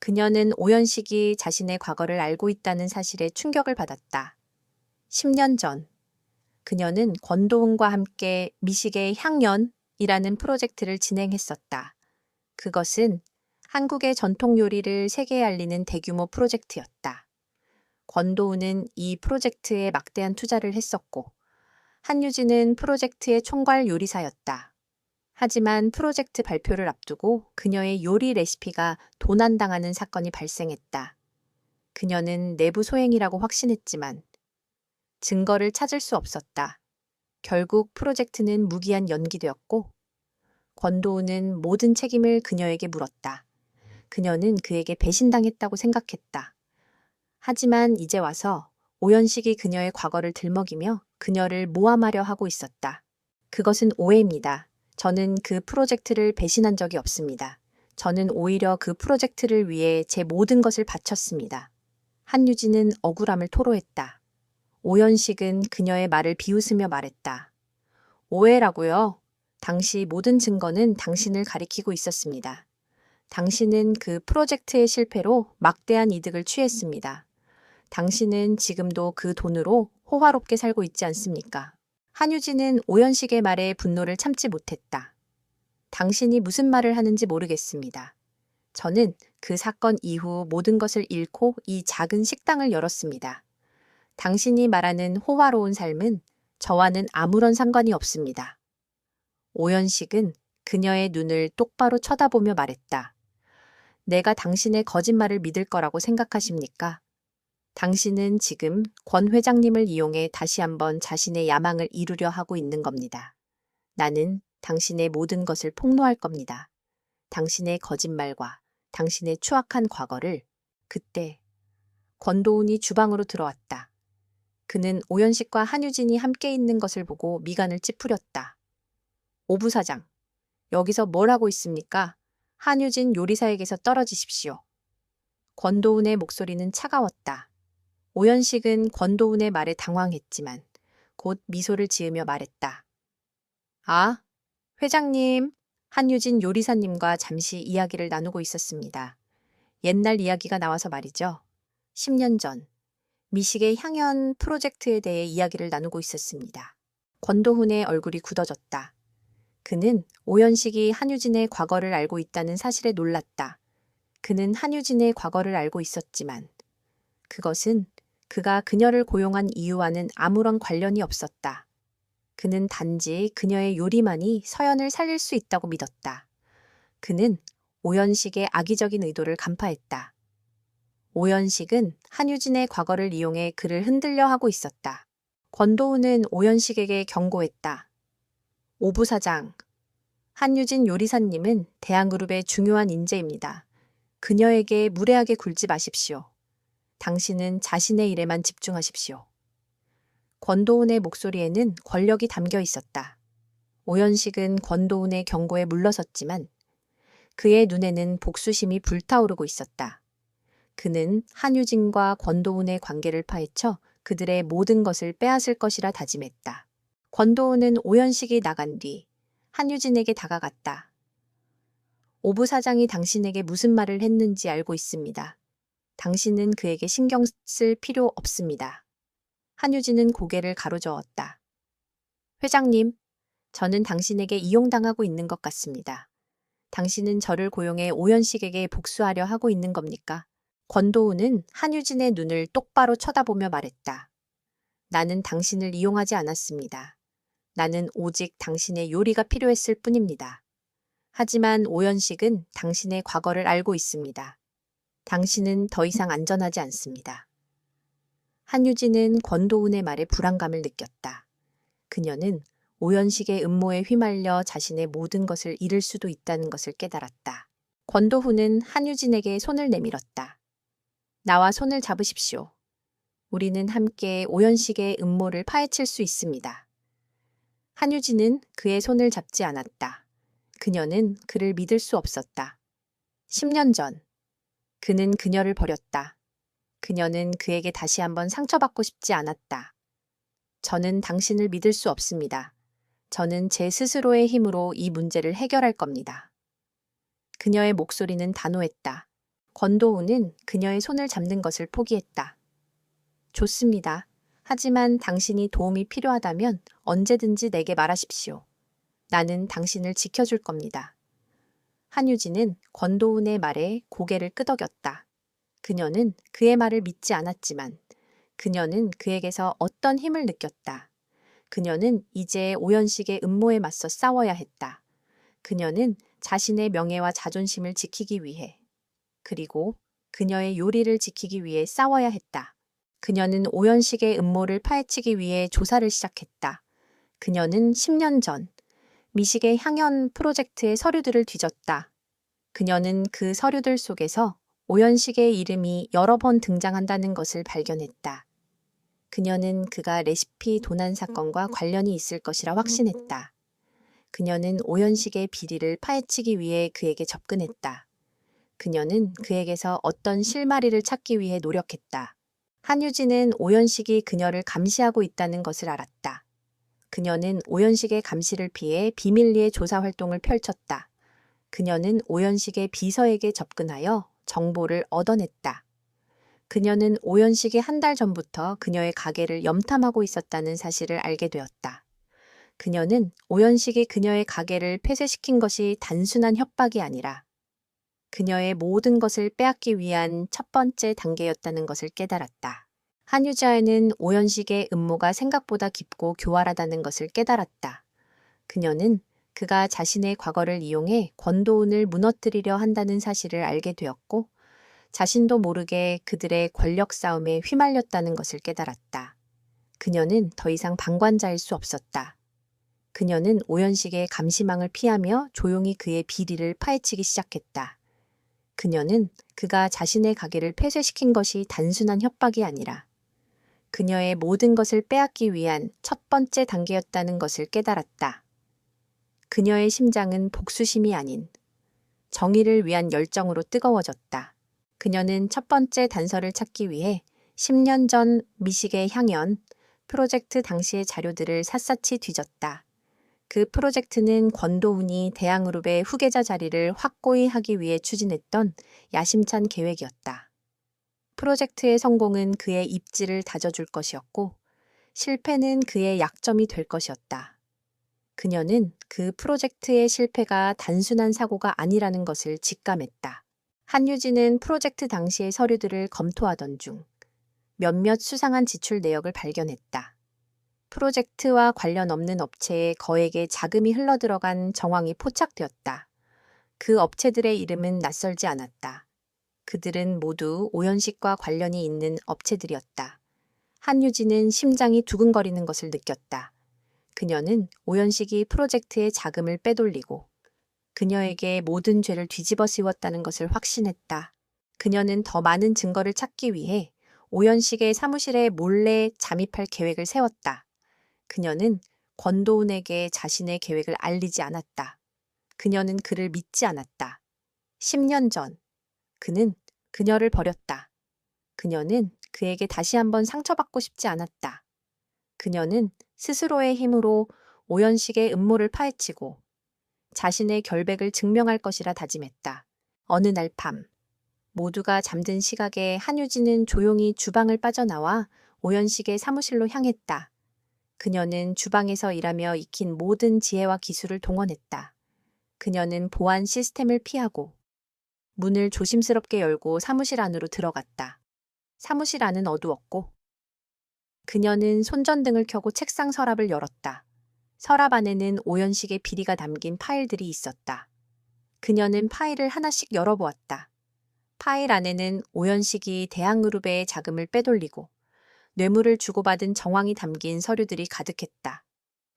그녀는 오연식이 자신의 과거를 알고 있다는 사실에 충격을 받았다. 10년 전, 그녀는 권도훈과 함께 미식의 향연이라는 프로젝트를 진행했었다. 그것은 한국의 전통 요리를 세계에 알리는 대규모 프로젝트였다. 권도훈은 이 프로젝트에 막대한 투자를 했었고, 한유진은 프로젝트의 총괄 요리사였다. 하지만 프로젝트 발표를 앞두고 그녀의 요리 레시피가 도난당하는 사건이 발생했다. 그녀는 내부 소행이라고 확신했지만 증거를 찾을 수 없었다. 결국 프로젝트는 무기한 연기되었고 권도우는 모든 책임을 그녀에게 물었다. 그녀는 그에게 배신당했다고 생각했다. 하지만 이제 와서 오연식이 그녀의 과거를 들먹이며 그녀를 모함하려 하고 있었다. 그것은 오해입니다. 저는 그 프로젝트를 배신한 적이 없습니다. 저는 오히려 그 프로젝트를 위해 제 모든 것을 바쳤습니다. 한유진은 억울함을 토로했다. 오연식은 그녀의 말을 비웃으며 말했다. 오해라고요? 당시 모든 증거는 당신을 가리키고 있었습니다. 당신은 그 프로젝트의 실패로 막대한 이득을 취했습니다. 당신은 지금도 그 돈으로 호화롭게 살고 있지 않습니까? 한유진은 오연식의 말에 분노를 참지 못했다. 당신이 무슨 말을 하는지 모르겠습니다. 저는 그 사건 이후 모든 것을 잃고 이 작은 식당을 열었습니다. 당신이 말하는 호화로운 삶은 저와는 아무런 상관이 없습니다. 오연식은 그녀의 눈을 똑바로 쳐다보며 말했다. 내가 당신의 거짓말을 믿을 거라고 생각하십니까? 당신은 지금 권 회장님을 이용해 다시 한번 자신의 야망을 이루려 하고 있는 겁니다. 나는 당신의 모든 것을 폭로할 겁니다. 당신의 거짓말과 당신의 추악한 과거를. 그때 권도훈이 주방으로 들어왔다. 그는 오연식과 한유진이 함께 있는 것을 보고 미간을 찌푸렸다. 오부 사장, 여기서 뭘 하고 있습니까? 한유진 요리사에게서 떨어지십시오. 권도훈의 목소리는 차가웠다. 오연식은 권도훈의 말에 당황했지만 곧 미소를 지으며 말했다. 아, 회장님. 한유진 요리사님과 잠시 이야기를 나누고 있었습니다. 옛날 이야기가 나와서 말이죠. 10년 전 미식의 향연 프로젝트에 대해 이야기를 나누고 있었습니다. 권도훈의 얼굴이 굳어졌다. 그는 오연식이 한유진의 과거를 알고 있다는 사실에 놀랐다. 그는 한유진의 과거를 알고 있었지만 그것은 그가 그녀를 고용한 이유와는 아무런 관련이 없었다. 그는 단지 그녀의 요리만이 서연을 살릴 수 있다고 믿었다. 그는 오연식의 악의적인 의도를 간파했다. 오연식은 한유진의 과거를 이용해 그를 흔들려 하고 있었다. 권도훈은 오연식에게 경고했다. 오부 사장, 한유진 요리사님은 대한그룹의 중요한 인재입니다. 그녀에게 무례하게 굴지 마십시오. 당신은 자신의 일에만 집중하십시오. 권도훈의 목소리에는 권력이 담겨 있었다. 오연식은 권도훈의 경고에 물러섰지만 그의 눈에는 복수심이 불타오르고 있었다. 그는 한유진과 권도훈의 관계를 파헤쳐 그들의 모든 것을 빼앗을 것이라 다짐했다. 권도훈은 오연식이 나간 뒤 한유진에게 다가갔다. 오부 사장이 당신에게 무슨 말을 했는지 알고 있습니다. 당신은 그에게 신경 쓸 필요 없습니다. 한유진은 고개를 가로저었다. 회장님, 저는 당신에게 이용당하고 있는 것 같습니다. 당신은 저를 고용해 오연식에게 복수하려 하고 있는 겁니까? 권도훈은 한유진의 눈을 똑바로 쳐다보며 말했다. 나는 당신을 이용하지 않았습니다. 나는 오직 당신의 요리가 필요했을 뿐입니다. 하지만 오연식은 당신의 과거를 알고 있습니다. 당신은 더 이상 안전하지 않습니다. 한유진은 권도훈의 말에 불안감을 느꼈다. 그녀는 오연식의 음모에 휘말려 자신의 모든 것을 잃을 수도 있다는 것을 깨달았다. 권도훈은 한유진에게 손을 내밀었다. 나와 손을 잡으십시오. 우리는 함께 오연식의 음모를 파헤칠 수 있습니다. 한유진은 그의 손을 잡지 않았다. 그녀는 그를 믿을 수 없었다. 10년 전, 그는 그녀를 버렸다. 그녀는 그에게 다시 한번 상처받고 싶지 않았다. 저는 당신을 믿을 수 없습니다. 저는 제 스스로의 힘으로 이 문제를 해결할 겁니다. 그녀의 목소리는 단호했다. 권도훈은 그녀의 손을 잡는 것을 포기했다. 좋습니다. 하지만 당신이 도움이 필요하다면 언제든지 내게 말하십시오. 나는 당신을 지켜줄 겁니다. 한유진은 권도훈의 말에 고개를 끄덕였다. 그녀는 그의 말을 믿지 않았지만 그녀는 그에게서 어떤 힘을 느꼈다. 그녀는 이제 오연식의 음모에 맞서 싸워야 했다. 그녀는 자신의 명예와 자존심을 지키기 위해, 그리고 그녀의 요리를 지키기 위해 싸워야 했다. 그녀는 오연식의 음모를 파헤치기 위해 조사를 시작했다. 그녀는 10년 전 미식의 향연 프로젝트의 서류들을 뒤졌다. 그녀는 그 서류들 속에서 오연식의 이름이 여러 번 등장한다는 것을 발견했다. 그녀는 그가 레시피 도난 사건과 관련이 있을 것이라 확신했다. 그녀는 오연식의 비리를 파헤치기 위해 그에게 접근했다. 그녀는 그에게서 어떤 실마리를 찾기 위해 노력했다. 한유진은 오연식이 그녀를 감시하고 있다는 것을 알았다. 그녀는 오연식의 감시를 피해 비밀리에 조사 활동을 펼쳤다. 그녀는 오연식의 비서에게 접근하여 정보를 얻어냈다. 그녀는 오연식이 한 달 전부터 그녀의 가게를 염탐하고 있었다는 사실을 알게 되었다. 그녀는 오연식이 그녀의 가게를 폐쇄시킨 것이 단순한 협박이 아니라 그녀의 모든 것을 빼앗기 위한 첫 번째 단계였다는 것을 깨달았다. 한유자에는 오연식의 음모가 생각보다 깊고 교활하다는 것을 깨달았다. 그녀는 그가 자신의 과거를 이용해 권도운을 무너뜨리려 한다는 사실을 알게 되었고 자신도 모르게 그들의 권력 싸움에 휘말렸다는 것을 깨달았다. 그녀는 더 이상 방관자일 수 없었다. 그녀는 오연식의 감시망을 피하며 조용히 그의 비리를 파헤치기 시작했다. 그녀는 그가 자신의 가게를 폐쇄시킨 것이 단순한 협박이 아니라 그녀의 모든 것을 빼앗기 위한 첫 번째 단계였다는 것을 깨달았다. 그녀의 심장은 복수심이 아닌 정의를 위한 열정으로 뜨거워졌다. 그녀는 첫 번째 단서를 찾기 위해 10년 전 미식의 향연 프로젝트 당시의 자료들을 샅샅이 뒤졌다. 그 프로젝트는 권도운이 대항그룹의 후계자 자리를 확고히 하기 위해 추진했던 야심찬 계획이었다. 프로젝트의 성공은 그의 입지를 다져줄 것이었고 실패는 그의 약점이 될 것이었다. 그녀는 그 프로젝트의 실패가 단순한 사고가 아니라는 것을 직감했다. 한유진은 프로젝트 당시의 서류들을 검토하던 중 몇몇 수상한 지출 내역을 발견했다. 프로젝트와 관련 없는 업체에 거액의 자금이 흘러들어간 정황이 포착되었다. 그 업체들의 이름은 낯설지 않았다. 그들은 모두 오연식과 관련이 있는 업체들이었다. 한유진은 심장이 두근거리는 것을 느꼈다. 그녀는 오연식이 프로젝트의 자금을 빼돌리고 그녀에게 모든 죄를 뒤집어 씌웠다는 것을 확신했다. 그녀는 더 많은 증거를 찾기 위해 오연식의 사무실에 몰래 잠입할 계획을 세웠다. 그녀는 권도운에게 자신의 계획을 알리지 않았다. 그녀는 그를 믿지 않았다. 10년 전 그는 그녀를 버렸다. 그녀는 그에게 다시 한번 상처받고 싶지 않았다. 그녀는 스스로의 힘으로 오연식의 음모를 파헤치고 자신의 결백을 증명할 것이라 다짐했다. 어느 날 밤, 모두가 잠든 시각에 한유진은 조용히 주방을 빠져나와 오연식의 사무실로 향했다. 그녀는 주방에서 일하며 익힌 모든 지혜와 기술을 동원했다. 그녀는 보안 시스템을 피하고 문을 조심스럽게 열고 사무실 안으로 들어갔다. 사무실 안은 어두웠고 그녀는 손전등을 켜고 책상 서랍을 열었다. 서랍 안에는 오연식의 비리가 담긴 파일들이 있었다. 그녀는 파일을 하나씩 열어보았다. 파일 안에는 오연식이 대항그룹의 자금을 빼돌리고 뇌물을 주고받은 정황이 담긴 서류들이 가득했다.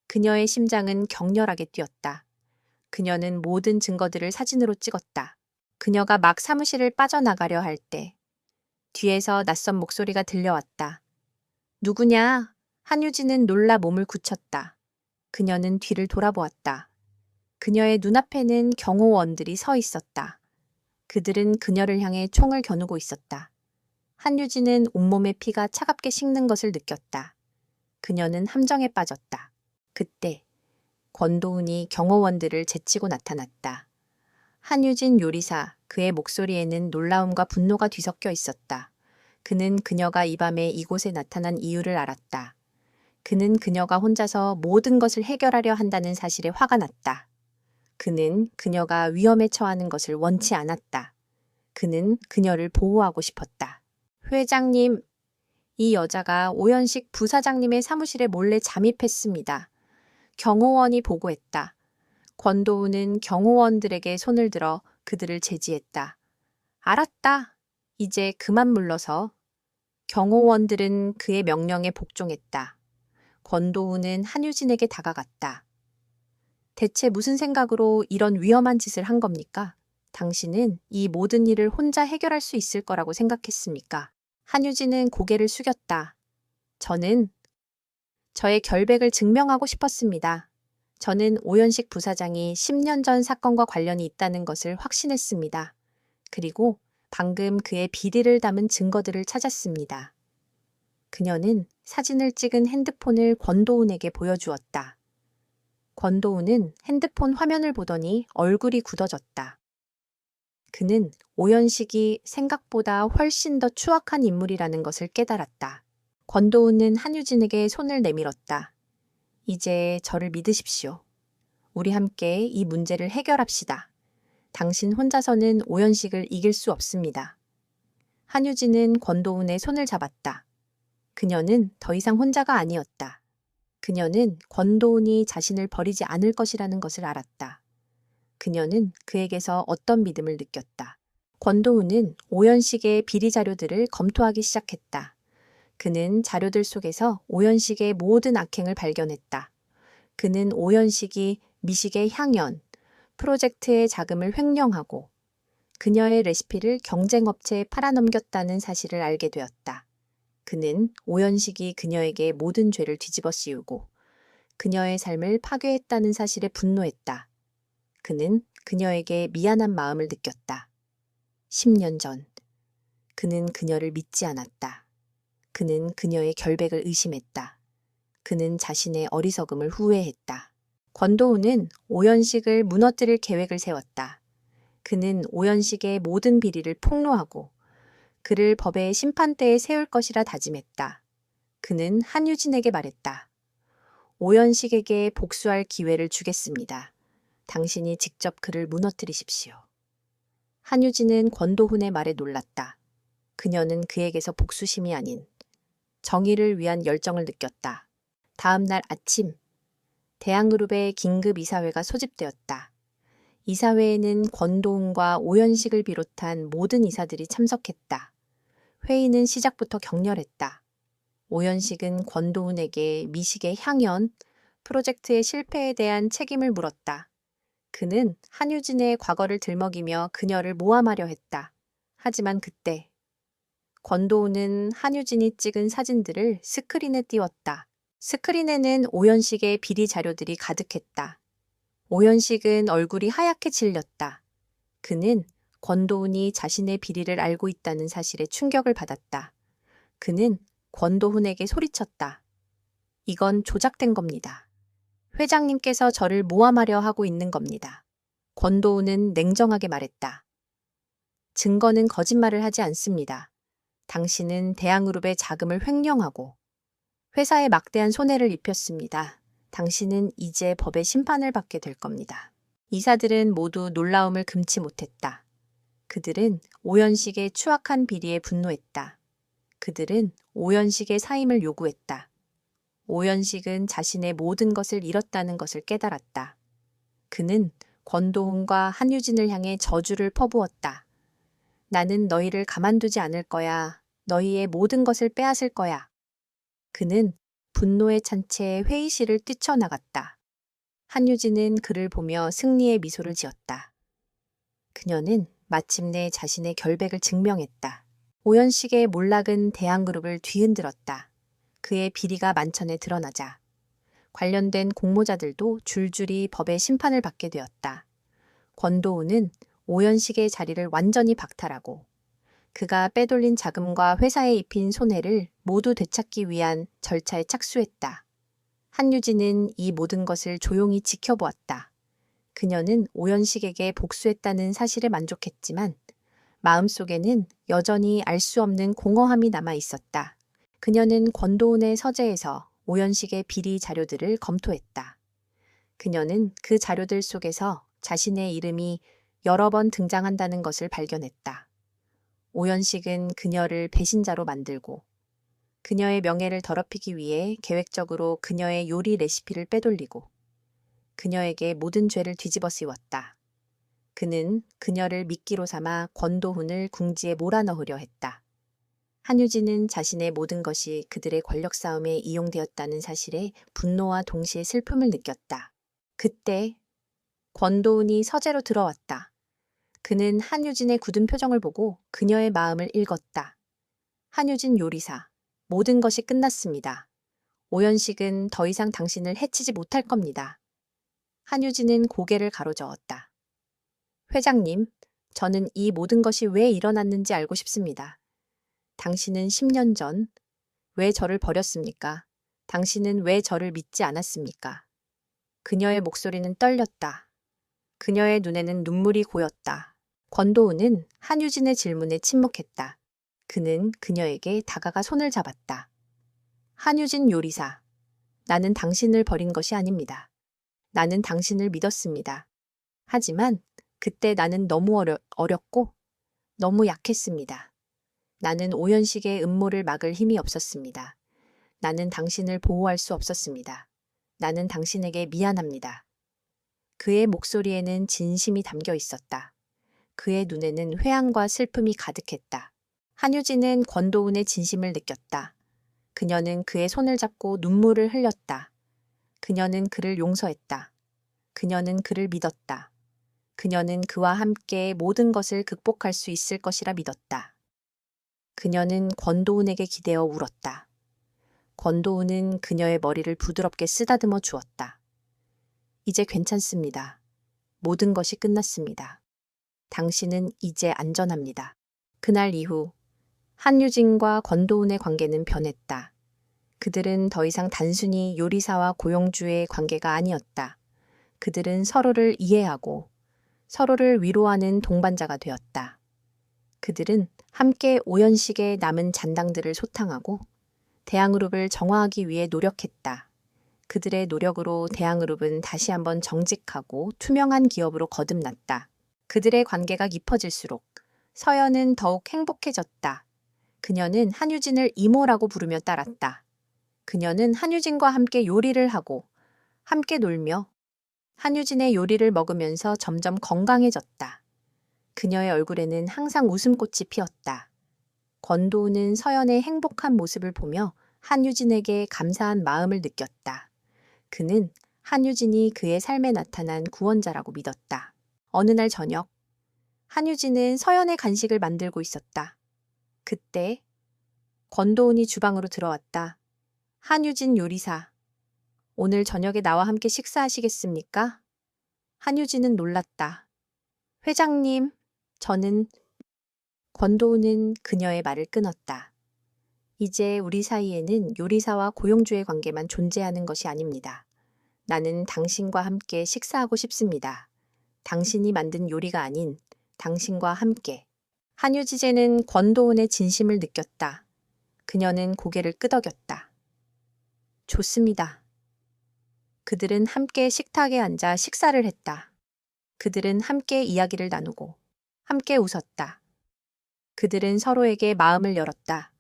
그녀의 심장은 격렬하게 뛰었다. 그녀는 모든 증거들을 사진으로 찍었다. 그녀가 막 사무실을 빠져나가려 할 때 뒤에서 낯선 목소리가 들려왔다. 누구냐? 한유진은 놀라 몸을 굳혔다. 그녀는 뒤를 돌아보았다. 그녀의 눈앞에는 경호원들이 서 있었다. 그들은 그녀를 향해 총을 겨누고 있었다. 한유진은 온몸의 피가 차갑게 식는 것을 느꼈다. 그녀는 함정에 빠졌다. 그때 권도운이 경호원들을 제치고 나타났다. 한유진 요리사, 그의 목소리에는 놀라움과 분노가 뒤섞여 있었다. 그는 그녀가 이 밤에 이곳에 나타난 이유를 알았다. 그는 그녀가 혼자서 모든 것을 해결하려 한다는 사실에 화가 났다. 그는 그녀가 위험에 처하는 것을 원치 않았다. 그는 그녀를 보호하고 싶었다. 회장님, 이 여자가 오연식 부사장님의 사무실에 몰래 잠입했습니다. 경호원이 보고했다. 권도운은 경호원들에게 손을 들어 그들을 제지했다. 알았다. 이제 그만 물러서. 경호원들은 그의 명령에 복종했다. 권도운은 한유진에게 다가갔다. 대체 무슨 생각으로 이런 위험한 짓을 한 겁니까? 당신은 이 모든 일을 혼자 해결할 수 있을 거라고 생각했습니까? 한유진은 고개를 숙였다. 저는 저의 결백을 증명하고 싶었습니다. 저는 오연식 부사장이 10년 전 사건과 관련이 있다는 것을 확신했습니다. 그리고 방금 그의 비리를 담은 증거들을 찾았습니다. 그녀는 사진을 찍은 핸드폰을 권도운에게 보여주었다. 권도운은 핸드폰 화면을 보더니 얼굴이 굳어졌다. 그는 오연식이 생각보다 훨씬 더 추악한 인물이라는 것을 깨달았다. 권도운은 한유진에게 손을 내밀었다. 이제 저를 믿으십시오. 우리 함께 이 문제를 해결합시다. 당신 혼자서는 오연식을 이길 수 없습니다. 한유진은 권도훈의 손을 잡았다. 그녀는 더 이상 혼자가 아니었다. 그녀는 권도훈이 자신을 버리지 않을 것이라는 것을 알았다. 그녀는 그에게서 어떤 믿음을 느꼈다. 권도훈은 오연식의 비리 자료들을 검토하기 시작했다. 그는 자료들 속에서 오연식의 모든 악행을 발견했다. 그는 오연식이 미식의 향연, 프로젝트의 자금을 횡령하고 그녀의 레시피를 경쟁업체에 팔아넘겼다는 사실을 알게 되었다. 그는 오연식이 그녀에게 모든 죄를 뒤집어 씌우고 그녀의 삶을 파괴했다는 사실에 분노했다. 그는 그녀에게 미안한 마음을 느꼈다. 10년 전, 그는 그녀를 믿지 않았다. 그는 그녀의 결백을 의심했다. 그는 자신의 어리석음을 후회했다. 권도훈은 오연식을 무너뜨릴 계획을 세웠다. 그는 오연식의 모든 비리를 폭로하고 그를 법의 심판대에 세울 것이라 다짐했다. 그는 한유진에게 말했다. 오연식에게 복수할 기회를 주겠습니다. 당신이 직접 그를 무너뜨리십시오. 한유진은 권도훈의 말에 놀랐다. 그녀는 그에게서 복수심이 아닌 정의를 위한 열정을 느꼈다. 다음 날 아침, 대한그룹의 긴급 이사회가 소집되었다. 이사회에는 권도훈과 오연식을 비롯한 모든 이사들이 참석했다. 회의는 시작부터 격렬했다. 오연식은 권도훈에게 미식의 향연, 프로젝트의 실패에 대한 책임을 물었다. 그는 한유진의 과거를 들먹이며 그녀를 모함하려 했다. 하지만 그때 권도훈은 한유진이 찍은 사진들을 스크린에 띄웠다. 스크린에는 오연식의 비리 자료들이 가득했다. 오연식은 얼굴이 하얗게 질렸다. 그는 권도훈이 자신의 비리를 알고 있다는 사실에 충격을 받았다. 그는 권도훈에게 소리쳤다. 이건 조작된 겁니다. 회장님께서 저를 모함하려 하고 있는 겁니다. 권도훈은 냉정하게 말했다. 증거는 거짓말을 하지 않습니다. 당신은 대한그룹의 자금을 횡령하고 회사에 막대한 손해를 입혔습니다. 당신은 이제 법의 심판을 받게 될 겁니다. 이사들은 모두 놀라움을 금치 못했다. 그들은 오연식의 추악한 비리에 분노했다. 그들은 오연식의 사임을 요구했다. 오연식은 자신의 모든 것을 잃었다는 것을 깨달았다. 그는 권도훈과 한유진을 향해 저주를 퍼부었다. 나는 너희를 가만두지 않을 거야. 너희의 모든 것을 빼앗을 거야. 그는 분노에 찬 채 회의실을 뛰쳐나갔다. 한유진은 그를 보며 승리의 미소를 지었다. 그녀는 마침내 자신의 결백을 증명했다. 오연식의 몰락은 대한그룹을 뒤흔들었다. 그의 비리가 만천에 드러나자 관련된 공모자들도 줄줄이 법의 심판을 받게 되었다. 권도훈은 오연식의 자리를 완전히 박탈하고 그가 빼돌린 자금과 회사에 입힌 손해를 모두 되찾기 위한 절차에 착수했다. 한유진은 이 모든 것을 조용히 지켜보았다. 그녀는 오연식에게 복수했다는 사실에 만족했지만 마음속에는 여전히 알 수 없는 공허함이 남아 있었다. 그녀는 권도훈의 서재에서 오연식의 비리 자료들을 검토했다. 그녀는 그 자료들 속에서 자신의 이름이 여러 번 등장한다는 것을 발견했다. 오연식은 그녀를 배신자로 만들고 그녀의 명예를 더럽히기 위해 계획적으로 그녀의 요리 레시피를 빼돌리고 그녀에게 모든 죄를 뒤집어 씌웠다. 그는 그녀를 미끼로 삼아 권도훈을 궁지에 몰아넣으려 했다. 한유진은 자신의 모든 것이 그들의 권력 싸움에 이용되었다는 사실에 분노와 동시에 슬픔을 느꼈다. 그때 권도훈이 서재로 들어왔다. 그는 한유진의 굳은 표정을 보고 그녀의 마음을 읽었다. 한유진 요리사, 모든 것이 끝났습니다. 오연식은 더 이상 당신을 해치지 못할 겁니다. 한유진은 고개를 가로저었다. 회장님, 저는 이 모든 것이 왜 일어났는지 알고 싶습니다. 당신은 10년 전 왜 저를 버렸습니까? 당신은 왜 저를 믿지 않았습니까? 그녀의 목소리는 떨렸다. 그녀의 눈에는 눈물이 고였다. 권도훈은 한유진의 질문에 침묵했다. 그는 그녀에게 다가가 손을 잡았다. 한유진 요리사, 나는 당신을 버린 것이 아닙니다. 나는 당신을 믿었습니다. 하지만 그때 나는 너무 어렸고 너무 약했습니다. 나는 오연식의 음모를 막을 힘이 없었습니다. 나는 당신을 보호할 수 없었습니다. 나는 당신에게 미안합니다. 그의 목소리에는 진심이 담겨 있었다. 그의 눈에는 회한과 슬픔이 가득했다. 한유진은 권도훈의 진심을 느꼈다. 그녀는 그의 손을 잡고 눈물을 흘렸다. 그녀는 그를 용서했다. 그녀는 그를 믿었다. 그녀는 그와 함께 모든 것을 극복할 수 있을 것이라 믿었다. 그녀는 권도훈에게 기대어 울었다. 권도훈은 그녀의 머리를 부드럽게 쓰다듬어 주었다. 이제 괜찮습니다. 모든 것이 끝났습니다. 당신은 이제 안전합니다. 그날 이후 한유진과 권도훈의 관계는 변했다. 그들은 더 이상 단순히 요리사와 고용주의 관계가 아니었다. 그들은 서로를 이해하고 서로를 위로하는 동반자가 되었다. 그들은 함께 오연식의 남은 잔당들을 소탕하고 대항그룹을 정화하기 위해 노력했다. 그들의 노력으로 대항그룹은 다시 한번 정직하고 투명한 기업으로 거듭났다. 그들의 관계가 깊어질수록 서연은 더욱 행복해졌다. 그녀는 한유진을 이모라고 부르며 따랐다. 그녀는 한유진과 함께 요리를 하고 함께 놀며 한유진의 요리를 먹으면서 점점 건강해졌다. 그녀의 얼굴에는 항상 웃음꽃이 피었다. 권도훈은 서연의 행복한 모습을 보며 한유진에게 감사한 마음을 느꼈다. 그는 한유진이 그의 삶에 나타난 구원자라고 믿었다. 어느 날 저녁, 한유진은 서연의 간식을 만들고 있었다. 그때 권도훈이 주방으로 들어왔다. 한유진 요리사, 오늘 저녁에 나와 함께 식사하시겠습니까? 한유진은 놀랐다. 회장님, 저는... 권도훈은 그녀의 말을 끊었다. 이제 우리 사이에는 요리사와 고용주의 관계만 존재하는 것이 아닙니다. 나는 당신과 함께 식사하고 싶습니다. 당신이 만든 요리가 아닌 당신과 함께. 한유지제는 권도훈의 진심을 느꼈다. 그녀는 고개를 끄덕였다. 좋습니다. 그들은 함께 식탁에 앉아 식사를 했다. 그들은 함께 이야기를 나누고 함께 웃었다. 그들은 서로에게 마음을 열었다.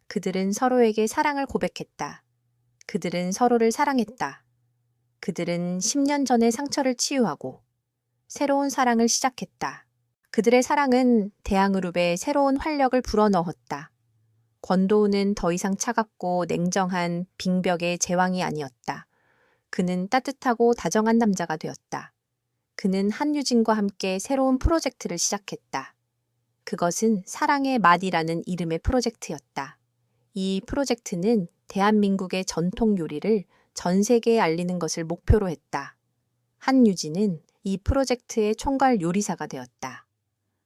그들은 서로에게 사랑을 고백했다. 그들은 서로를 사랑했다. 그들은 10년 전의 상처를 치유하고 새로운 사랑을 시작했다. 그들의 사랑은 대항그룹에 새로운 활력을 불어넣었다. 권도훈은 더 이상 차갑고 냉정한 빙벽의 제왕이 아니었다. 그는 따뜻하고 다정한 남자가 되었다. 그는 한유진과 함께 새로운 프로젝트를 시작했다. 그것은 사랑의 맛이라는 이름의 프로젝트였다. 이 프로젝트는 대한민국의 전통 요리를 전 세계에 알리는 것을 목표로 했다. 한유진은 이 프로젝트의 총괄 요리사가 되었다.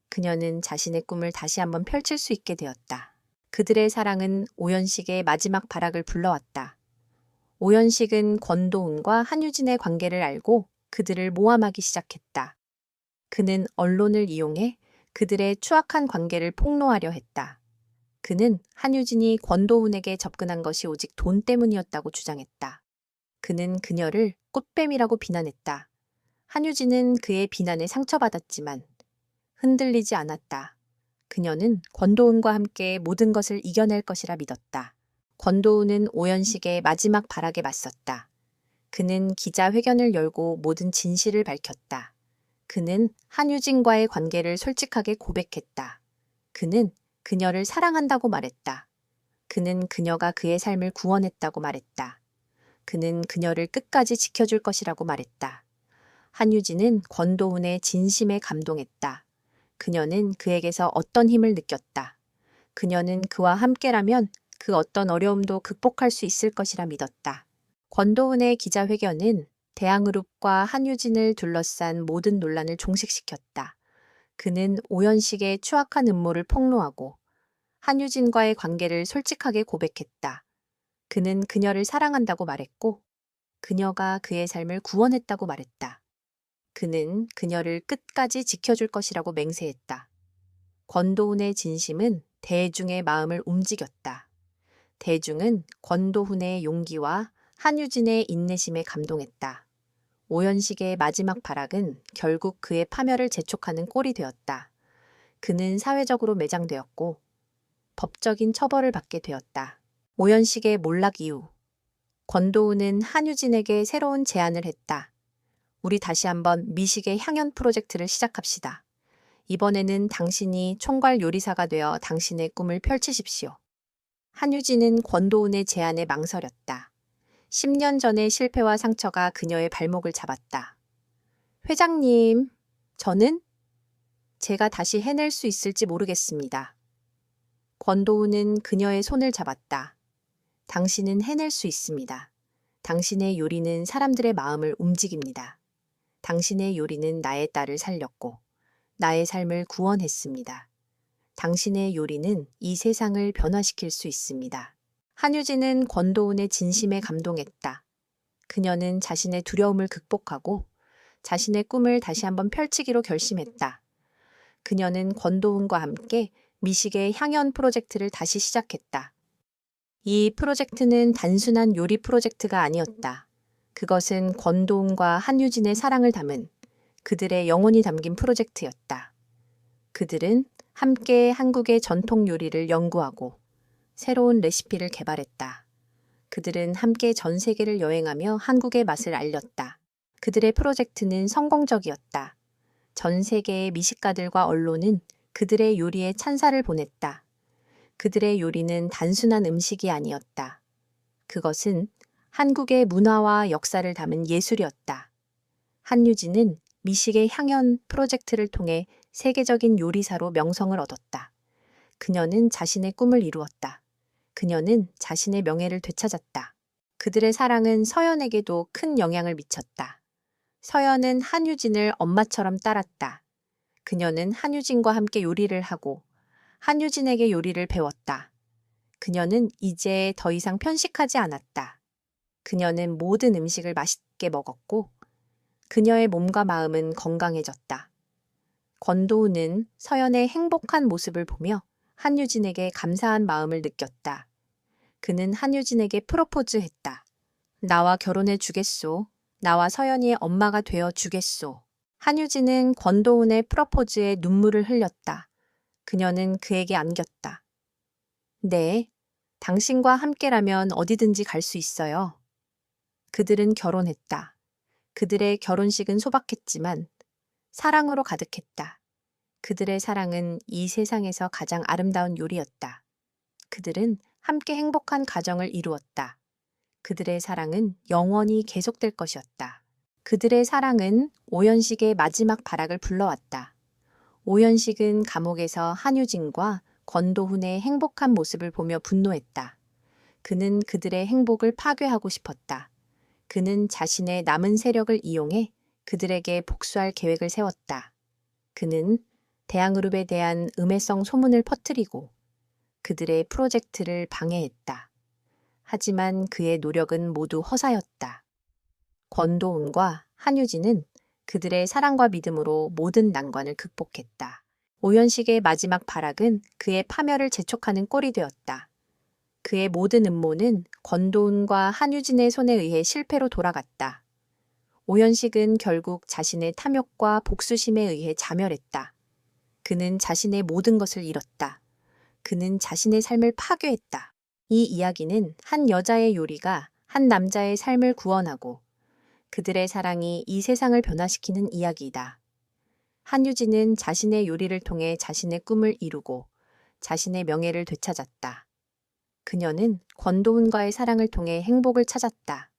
그녀는 자신의 꿈을 다시 한번 펼칠 수 있게 되었다. 그들의 사랑은 오연식의 마지막 발악을 불러왔다. 오연식은 권도훈과 한유진의 관계를 알고 그들을 모함하기 시작했다. 그는 언론을 이용해 그들의 추악한 관계를 폭로하려 했다. 그는 한유진이 권도훈에게 접근한 것이 오직 돈 때문이었다고 주장했다. 그는 그녀를 꽃뱀이라고 비난했다. 한유진은 그의 비난에 상처받았지만 흔들리지 않았다. 그녀는 권도훈과 함께 모든 것을 이겨낼 것이라 믿었다. 권도훈은 오연식의 마지막 발악에 맞섰다. 그는 기자회견을 열고 모든 진실을 밝혔다. 그는 한유진과의 관계를 솔직하게 고백했다. 그는 그녀를 사랑한다고 말했다. 그는 그녀가 그의 삶을 구원했다고 말했다. 그는 그녀를 끝까지 지켜줄 것이라고 말했다. 한유진은 권도훈의 진심에 감동했다. 그녀는 그에게서 어떤 힘을 느꼈다. 그녀는 그와 함께라면 그 어떤 어려움도 극복할 수 있을 것이라 믿었다. 권도훈의 기자회견은 대항그룹과 한유진을 둘러싼 모든 논란을 종식시켰다. 그는 오연식의 추악한 음모를 폭로하고 한유진과의 관계를 솔직하게 고백했다. 그는 그녀를 사랑한다고 말했고 그녀가 그의 삶을 구원했다고 말했다. 그는 그녀를 끝까지 지켜줄 것이라고 맹세했다. 권도훈의 진심은 대중의 마음을 움직였다. 대중은 권도훈의 용기와 한유진의 인내심에 감동했다. 오연식의 마지막 발악은 결국 그의 파멸을 재촉하는 꼴이 되었다. 그는 사회적으로 매장되었고 법적인 처벌을 받게 되었다. 오연식의 몰락 이후 권도우는 한유진에게 새로운 제안을 했다. 우리 다시 한번 미식의 향연 프로젝트를 시작합시다. 이번에는 당신이 총괄 요리사가 되어 당신의 꿈을 펼치십시오. 한유진은 권도운의 제안에 망설였다. 10년 전의 실패와 상처가 그녀의 발목을 잡았다. 회장님, 저는 제가 다시 해낼 수 있을지 모르겠습니다. 권도우는 그녀의 손을 잡았다. 당신은 해낼 수 있습니다. 당신의 요리는 사람들의 마음을 움직입니다. 당신의 요리는 나의 딸을 살렸고 나의 삶을 구원했습니다. 당신의 요리는 이 세상을 변화시킬 수 있습니다. 한유진은 권도운의 진심에 감동했다. 그녀는 자신의 두려움을 극복하고 자신의 꿈을 다시 한번 펼치기로 결심했다. 그녀는 권도운과 함께 미식의 향연 프로젝트를 다시 시작했다. 이 프로젝트는 단순한 요리 프로젝트가 아니었다. 그것은 권도운과 한유진의 사랑을 담은 그들의 영혼이 담긴 프로젝트였다. 그들은 함께 한국의 전통 요리를 연구하고 새로운 레시피를 개발했다. 그들은 함께 전 세계를 여행하며 한국의 맛을 알렸다. 그들의 프로젝트는 성공적이었다. 전 세계의 미식가들과 언론은 그들의 요리에 찬사를 보냈다. 그들의 요리는 단순한 음식이 아니었다. 그것은 한국의 문화와 역사를 담은 예술이었다. 한유진은 미식의 향연 프로젝트를 통해 세계적인 요리사로 명성을 얻었다. 그녀는 자신의 꿈을 이루었다. 그녀는 자신의 명예를 되찾았다. 그들의 사랑은 서연에게도 큰 영향을 미쳤다. 서연은 한유진을 엄마처럼 따랐다. 그녀는 한유진과 함께 요리를 하고 한유진에게 요리를 배웠다. 그녀는 이제 더 이상 편식하지 않았다. 그녀는 모든 음식을 맛있게 먹었고 그녀의 몸과 마음은 건강해졌다. 권도우는 서연의 행복한 모습을 보며 한유진에게 감사한 마음을 느꼈다. 그는 한유진에게 프로포즈했다. 나와 결혼해 주겠소. 나와 서연이의 엄마가 되어 주겠소. 한유진은 권도운의 프로포즈에 눈물을 흘렸다. 그녀는 그에게 안겼다. 네, 당신과 함께라면 어디든지 갈 수 있어요. 그들은 결혼했다. 그들의 결혼식은 소박했지만 사랑으로 가득했다. 그들의 사랑은 이 세상에서 가장 아름다운 요리였다. 그들은 함께 행복한 가정을 이루었다. 그들의 사랑은 영원히 계속될 것이었다. 그들의 사랑은 오연식의 마지막 발악을 불러왔다. 오연식은 감옥에서 한유진과 권도훈의 행복한 모습을 보며 분노했다. 그는 그들의 행복을 파괴하고 싶었다. 그는 자신의 남은 세력을 이용해 그들에게 복수할 계획을 세웠다. 그는 대한그룹에 대한 음해성 소문을 퍼뜨리고 그들의 프로젝트를 방해했다. 하지만 그의 노력은 모두 허사였다. 권도운과 한유진은 그들의 사랑과 믿음으로 모든 난관을 극복했다. 오연식의 마지막 발악은 그의 파멸을 재촉하는 꼴이 되었다. 그의 모든 음모는 권도운과 한유진의 손에 의해 실패로 돌아갔다. 오연식은 결국 자신의 탐욕과 복수심에 의해 자멸했다. 그는 자신의 모든 것을 잃었다. 그는 자신의 삶을 파괴했다. 이 이야기는 한 여자의 요리가 한 남자의 삶을 구원하고 그들의 사랑이 이 세상을 변화시키는 이야기이다. 한유진은 자신의 요리를 통해 자신의 꿈을 이루고 자신의 명예를 되찾았다. 그녀는 권도훈과의 사랑을 통해 행복을 찾았다.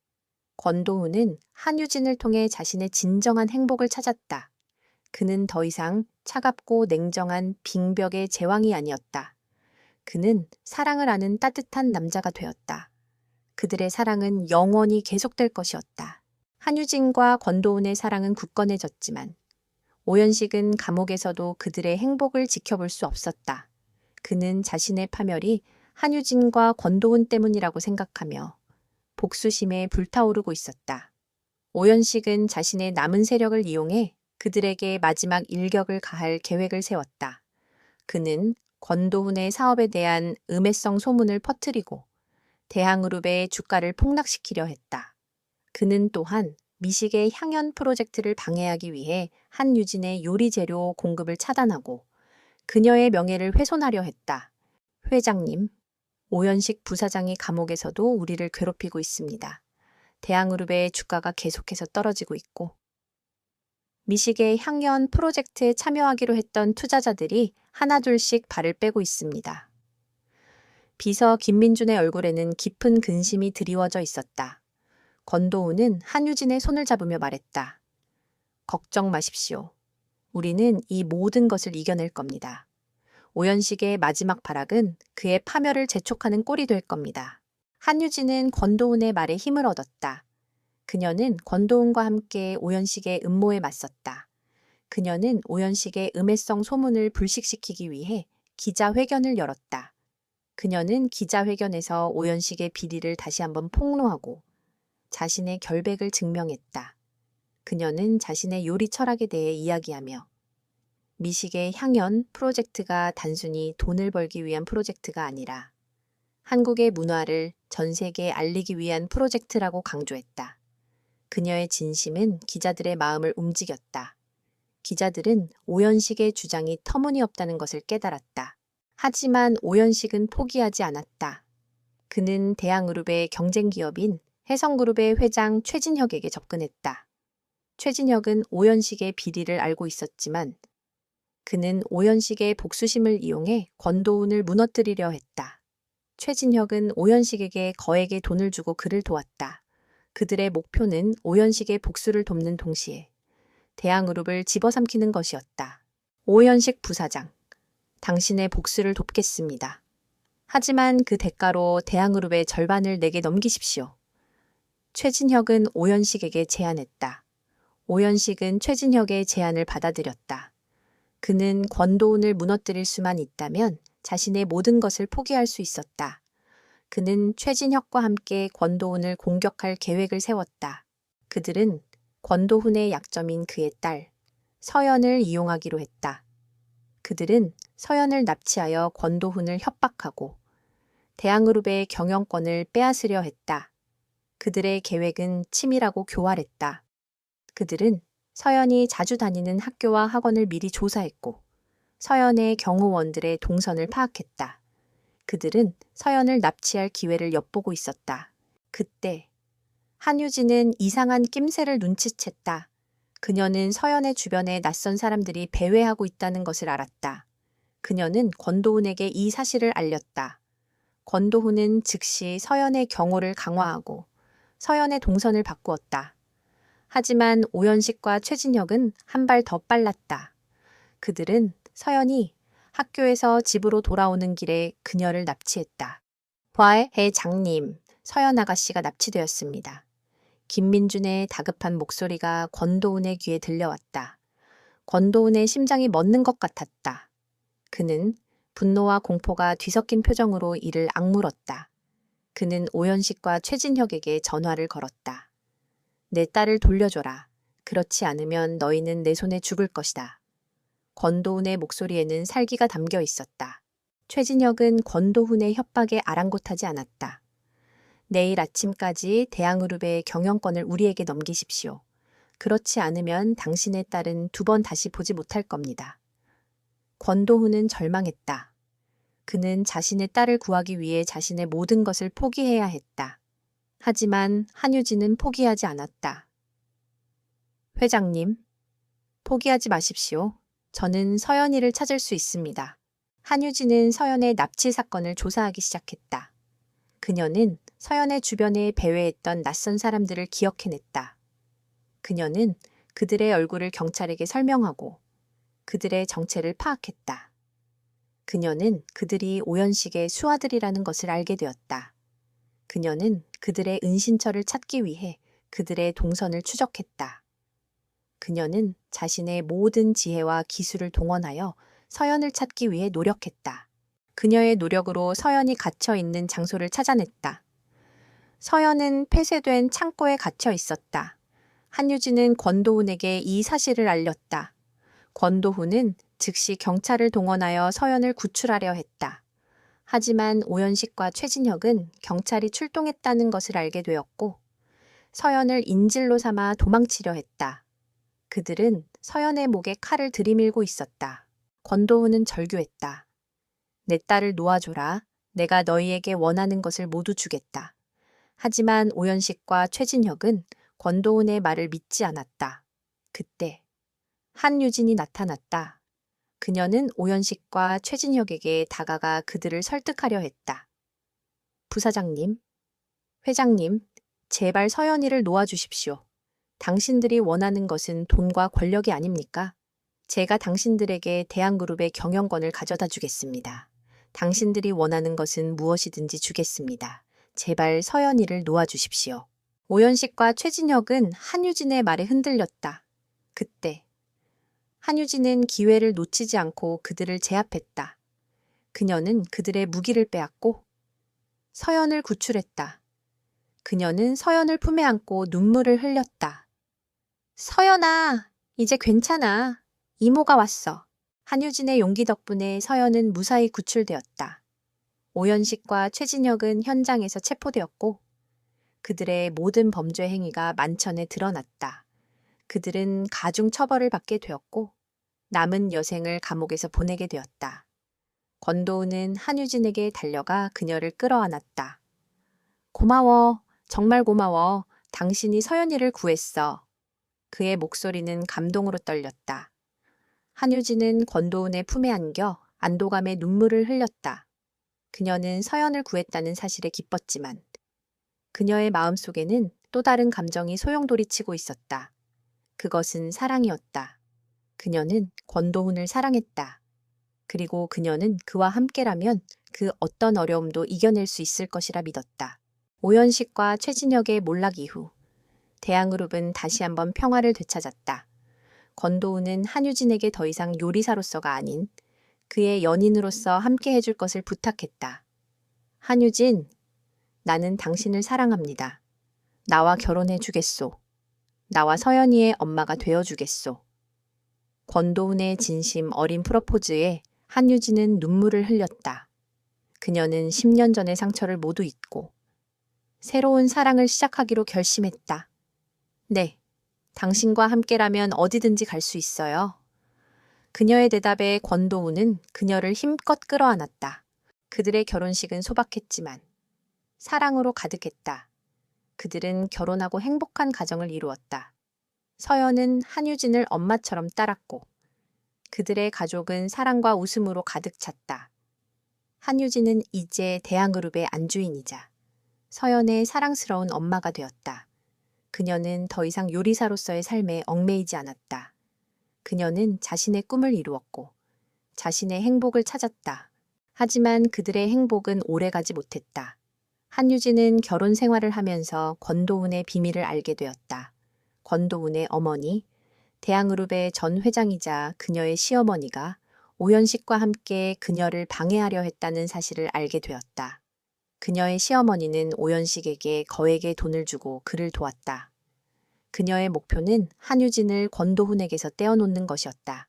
권도훈은 한유진을 통해 자신의 진정한 행복을 찾았다. 그는 더 이상 차갑고 냉정한 빙벽의 제왕이 아니었다. 그는 사랑을 아는 따뜻한 남자가 되었다. 그들의 사랑은 영원히 계속될 것이었다. 한유진과 권도훈의 사랑은 굳건해졌지만 오연식은 감옥에서도 그들의 행복을 지켜볼 수 없었다. 그는 자신의 파멸이 한유진과 권도훈 때문이라고 생각하며 복수심에 불타오르고 있었다. 오연식은 자신의 남은 세력을 이용해 그들에게 마지막 일격을 가할 계획을 세웠다. 그는 권도훈의 사업에 대한 음해성 소문을 퍼뜨리고 대한그룹의 주가를 폭락시키려 했다. 그는 또한 미식의 향연 프로젝트를 방해하기 위해 한유진의 요리 재료 공급을 차단하고 그녀의 명예를 훼손하려 했다. 회장님, 오연식 부사장이 감옥에서도 우리를 괴롭히고 있습니다. 대항그룹의 주가가 계속해서 떨어지고 있고 미식의 향연 프로젝트에 참여하기로 했던 투자자들이 하나둘씩 발을 빼고 있습니다. 비서 김민준의 얼굴에는 깊은 근심이 드리워져 있었다. 권도우는 한유진의 손을 잡으며 말했다. 걱정 마십시오. 우리는 이 모든 것을 이겨낼 겁니다. 오연식의 마지막 발악은 그의 파멸을 재촉하는 꼴이 될 겁니다. 한유진은 권도훈의 말에 힘을 얻었다. 그녀는 권도훈과 함께 오연식의 음모에 맞섰다. 그녀는 오연식의 음해성 소문을 불식시키기 위해 기자회견을 열었다. 그녀는 기자회견에서 오연식의 비리를 다시 한번 폭로하고 자신의 결백을 증명했다. 그녀는 자신의 요리 철학에 대해 이야기하며 미식의 향연 프로젝트가 단순히 돈을 벌기 위한 프로젝트가 아니라 한국의 문화를 전 세계에 알리기 위한 프로젝트라고 강조했다. 그녀의 진심은 기자들의 마음을 움직였다. 기자들은 오연식의 주장이 터무니없다는 것을 깨달았다. 하지만 오연식은 포기하지 않았다. 그는 대항그룹의 경쟁 기업인 해성그룹의 회장 최진혁에게 접근했다. 최진혁은 오연식의 비리를 알고 있었지만 그는 오연식의 복수심을 이용해 권도훈을 무너뜨리려 했다. 최진혁은 오연식에게 거액의 돈을 주고 그를 도왔다. 그들의 목표는 오연식의 복수를 돕는 동시에 대항그룹을 집어삼키는 것이었다. 오연식 부사장, 당신의 복수를 돕겠습니다. 하지만 그 대가로 대항그룹의 절반을 내게 넘기십시오. 최진혁은 오연식에게 제안했다. 오연식은 최진혁의 제안을 받아들였다. 그는 권도훈을 무너뜨릴 수만 있다면 자신의 모든 것을 포기할 수 있었다. 그는 최진혁과 함께 권도훈을 공격할 계획을 세웠다. 그들은 권도훈의 약점인 그의 딸, 서연을 이용하기로 했다. 그들은 서연을 납치하여 권도훈을 협박하고 대항그룹의 경영권을 빼앗으려 했다. 그들의 계획은 치밀하고 교활했다. 그들은 서연이 자주 다니는 학교와 학원을 미리 조사했고 서연의 경호원들의 동선을 파악했다. 그들은 서연을 납치할 기회를 엿보고 있었다. 그때 한유진은 이상한 낌새를 눈치챘다. 그녀는 서연의 주변에 낯선 사람들이 배회하고 있다는 것을 알았다. 그녀는 권도훈에게 이 사실을 알렸다. 권도훈은 즉시 서연의 경호를 강화하고 서연의 동선을 바꾸었다. 하지만 오연식과 최진혁은 한 발 더 빨랐다. 그들은 서연이 학교에서 집으로 돌아오는 길에 그녀를 납치했다. 회장님, 서연 아가씨가 납치되었습니다. 김민준의 다급한 목소리가 권도훈의 귀에 들려왔다. 권도훈의 심장이 멎는 것 같았다. 그는 분노와 공포가 뒤섞인 표정으로 이를 악물었다. 그는 오연식과 최진혁에게 전화를 걸었다. 내 딸을 돌려줘라. 그렇지 않으면 너희는 내 손에 죽을 것이다. 권도훈의 목소리에는 살기가 담겨 있었다. 최진혁은 권도훈의 협박에 아랑곳하지 않았다. 내일 아침까지 대항그룹의 경영권을 우리에게 넘기십시오. 그렇지 않으면 당신의 딸은 두 번 다시 보지 못할 겁니다. 권도훈은 절망했다. 그는 자신의 딸을 구하기 위해 자신의 모든 것을 포기해야 했다. 하지만 한유진은 포기하지 않았다. 회장님, 포기하지 마십시오. 저는 서연이를 찾을 수 있습니다. 한유진은 서연의 납치 사건을 조사하기 시작했다. 그녀는 서연의 주변에 배회했던 낯선 사람들을 기억해냈다. 그녀는 그들의 얼굴을 경찰에게 설명하고 그들의 정체를 파악했다. 그녀는 그들이 오연식의 수하들이라는 것을 알게 되었다. 그녀는 그들의 은신처를 찾기 위해 그들의 동선을 추적했다. 그녀는 자신의 모든 지혜와 기술을 동원하여 서연을 찾기 위해 노력했다. 그녀의 노력으로 서연이 갇혀 있는 장소를 찾아냈다. 서연은 폐쇄된 창고에 갇혀 있었다. 한유진은 권도훈에게 이 사실을 알렸다. 권도훈은 즉시 경찰을 동원하여 서연을 구출하려 했다. 하지만 오연식과 최진혁은 경찰이 출동했다는 것을 알게 되었고 서연을 인질로 삼아 도망치려 했다. 그들은 서연의 목에 칼을 들이밀고 있었다. 권도훈은 절규했다. 내 딸을 놓아줘라. 내가 너희에게 원하는 것을 모두 주겠다. 하지만 오연식과 최진혁은 권도훈의 말을 믿지 않았다. 그때 한유진이 나타났다. 그녀는 오연식과 최진혁에게 다가가 그들을 설득하려 했다. 부사장님, 회장님, 제발 서연이를 놓아주십시오. 당신들이 원하는 것은 돈과 권력이 아닙니까? 제가 당신들에게 대한그룹의 경영권을 가져다 주겠습니다. 당신들이 원하는 것은 무엇이든지 주겠습니다. 제발 서연이를 놓아주십시오. 오연식과 최진혁은 한유진의 말에 흔들렸다. 그때 한유진은 기회를 놓치지 않고 그들을 제압했다. 그녀는 그들의 무기를 빼앗고 서연을 구출했다. 그녀는 서연을 품에 안고 눈물을 흘렸다. 서연아, 이제 괜찮아. 이모가 왔어. 한유진의 용기 덕분에 서연은 무사히 구출되었다. 오연식과 최진혁은 현장에서 체포되었고 그들의 모든 범죄 행위가 만천에 드러났다. 그들은 가중 처벌을 받게 되었고 남은 여생을 감옥에서 보내게 되었다. 권도훈은 한유진에게 달려가 그녀를 끌어안았다. 고마워. 정말 고마워. 당신이 서연이를 구했어. 그의 목소리는 감동으로 떨렸다. 한유진은 권도훈의 품에 안겨 안도감에 눈물을 흘렸다. 그녀는 서연을 구했다는 사실에 기뻤지만 그녀의 마음속에는 또 다른 감정이 소용돌이치고 있었다. 그것은 사랑이었다. 그녀는 권도훈을 사랑했다. 그리고 그녀는 그와 함께라면 그 어떤 어려움도 이겨낼 수 있을 것이라 믿었다. 오연식과 최진혁의 몰락 이후 대한그룹은 다시 한번 평화를 되찾았다. 권도훈은 한유진에게 더 이상 요리사로서가 아닌 그의 연인으로서 함께 해줄 것을 부탁했다. 한유진, 나는 당신을 사랑합니다. 나와 결혼해 주겠소. 나와 서연이의 엄마가 되어주겠소. 권도훈의 진심 어린 프로포즈에 한유진은 눈물을 흘렸다. 그녀는 10년 전의 상처를 모두 잊고 새로운 사랑을 시작하기로 결심했다. 네, 당신과 함께라면 어디든지 갈 수 있어요. 그녀의 대답에 권도훈은 그녀를 힘껏 끌어안았다. 그들의 결혼식은 소박했지만 사랑으로 가득했다. 그들은 결혼하고 행복한 가정을 이루었다. 서연은 한유진을 엄마처럼 따랐고 그들의 가족은 사랑과 웃음으로 가득 찼다. 한유진은 이제 대한그룹의 안주인이자 서연의 사랑스러운 엄마가 되었다. 그녀는 더 이상 요리사로서의 삶에 얽매이지 않았다. 그녀는 자신의 꿈을 이루었고 자신의 행복을 찾았다. 하지만 그들의 행복은 오래가지 못했다. 한유진은 결혼 생활을 하면서 권도훈의 비밀을 알게 되었다. 권도훈의 어머니, 대한그룹의 전 회장이자 그녀의 시어머니가 오연식과 함께 그녀를 방해하려 했다는 사실을 알게 되었다. 그녀의 시어머니는 오연식에게 거액의 돈을 주고 그를 도왔다. 그녀의 목표는 한유진을 권도훈에게서 떼어놓는 것이었다.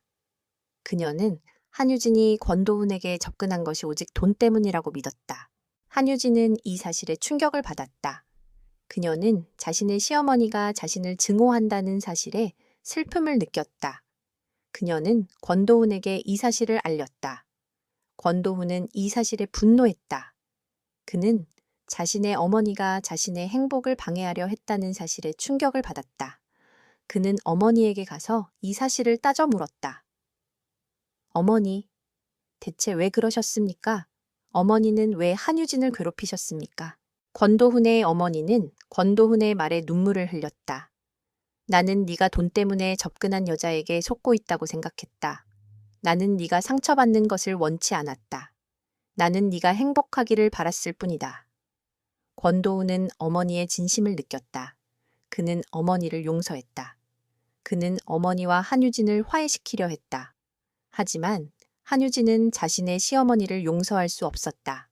그녀는 한유진이 권도훈에게 접근한 것이 오직 돈 때문이라고 믿었다. 한유진은 이 사실에 충격을 받았다. 그녀는 자신의 시어머니가 자신을 증오한다는 사실에 슬픔을 느꼈다. 그녀는 권도훈에게 이 사실을 알렸다. 권도훈은 이 사실에 분노했다. 그는 자신의 어머니가 자신의 행복을 방해하려 했다는 사실에 충격을 받았다. 그는 어머니에게 가서 이 사실을 따져 물었다. 어머니, 대체 왜 그러셨습니까? 어머니는 왜 한유진을 괴롭히셨습니까? 권도훈의 어머니는 권도훈의 말에 눈물을 흘렸다. 나는 네가 돈 때문에 접근한 여자에게 속고 있다고 생각했다. 나는 네가 상처받는 것을 원치 않았다. 나는 네가 행복하기를 바랐을 뿐이다. 권도훈은 어머니의 진심을 느꼈다. 그는 어머니를 용서했다. 그는 어머니와 한유진을 화해시키려 했다. 하지만 한유진은 자신의 시어머니를 용서할 수 없었다.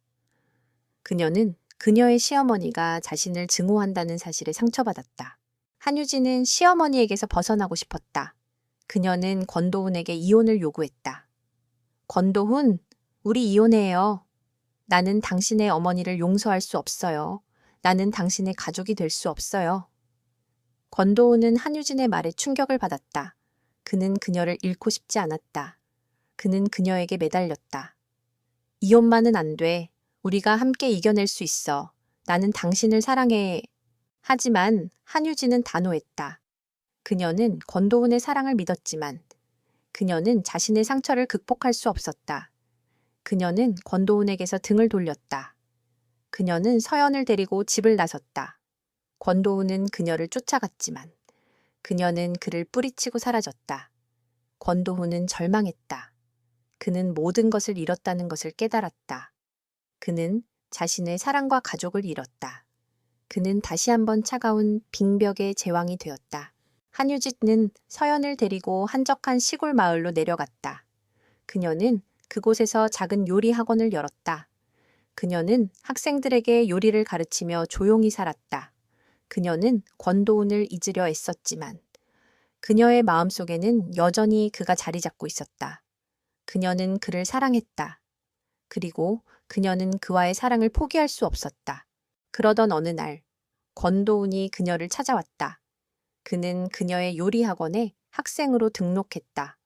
그녀는 그녀의 시어머니가 자신을 증오한다는 사실에 상처받았다. 한유진은 시어머니에게서 벗어나고 싶었다. 그녀는 권도훈에게 이혼을 요구했다. 권도훈, 우리 이혼해요. 나는 당신의 어머니를 용서할 수 없어요. 나는 당신의 가족이 될 수 없어요. 권도우는 한유진의 말에 충격을 받았다. 그는 그녀를 잃고 싶지 않았다. 그는 그녀에게 매달렸다. 이혼만은 안 돼. 우리가 함께 이겨낼 수 있어. 나는 당신을 사랑해. 하지만 한유진은 단호했다. 그녀는 권도훈의 사랑을 믿었지만 그녀는 자신의 상처를 극복할 수 없었다. 그녀는 권도훈에게서 등을 돌렸다. 그녀는 서연을 데리고 집을 나섰다. 권도훈은 그녀를 쫓아갔지만 그녀는 그를 뿌리치고 사라졌다. 권도훈은 절망했다. 그는 모든 것을 잃었다는 것을 깨달았다. 그는 자신의 사랑과 가족을 잃었다. 그는 다시 한번 차가운 빙벽의 제왕이 되었다. 한유진은 서연을 데리고 한적한 시골 마을로 내려갔다. 그녀는 그곳에서 작은 요리 학원을 열었다. 그녀는 학생들에게 요리를 가르치며 조용히 살았다. 그녀는 권도훈을 잊으려 애썼지만 그녀의 마음속에는 여전히 그가 자리 잡고 있었다. 그녀는 그를 사랑했다. 그리고 그녀는 그와의 사랑을 포기할 수 없었다. 그러던 어느 날 권도훈이 그녀를 찾아왔다. 그는 그녀의 요리 학원에 학생으로 등록했다.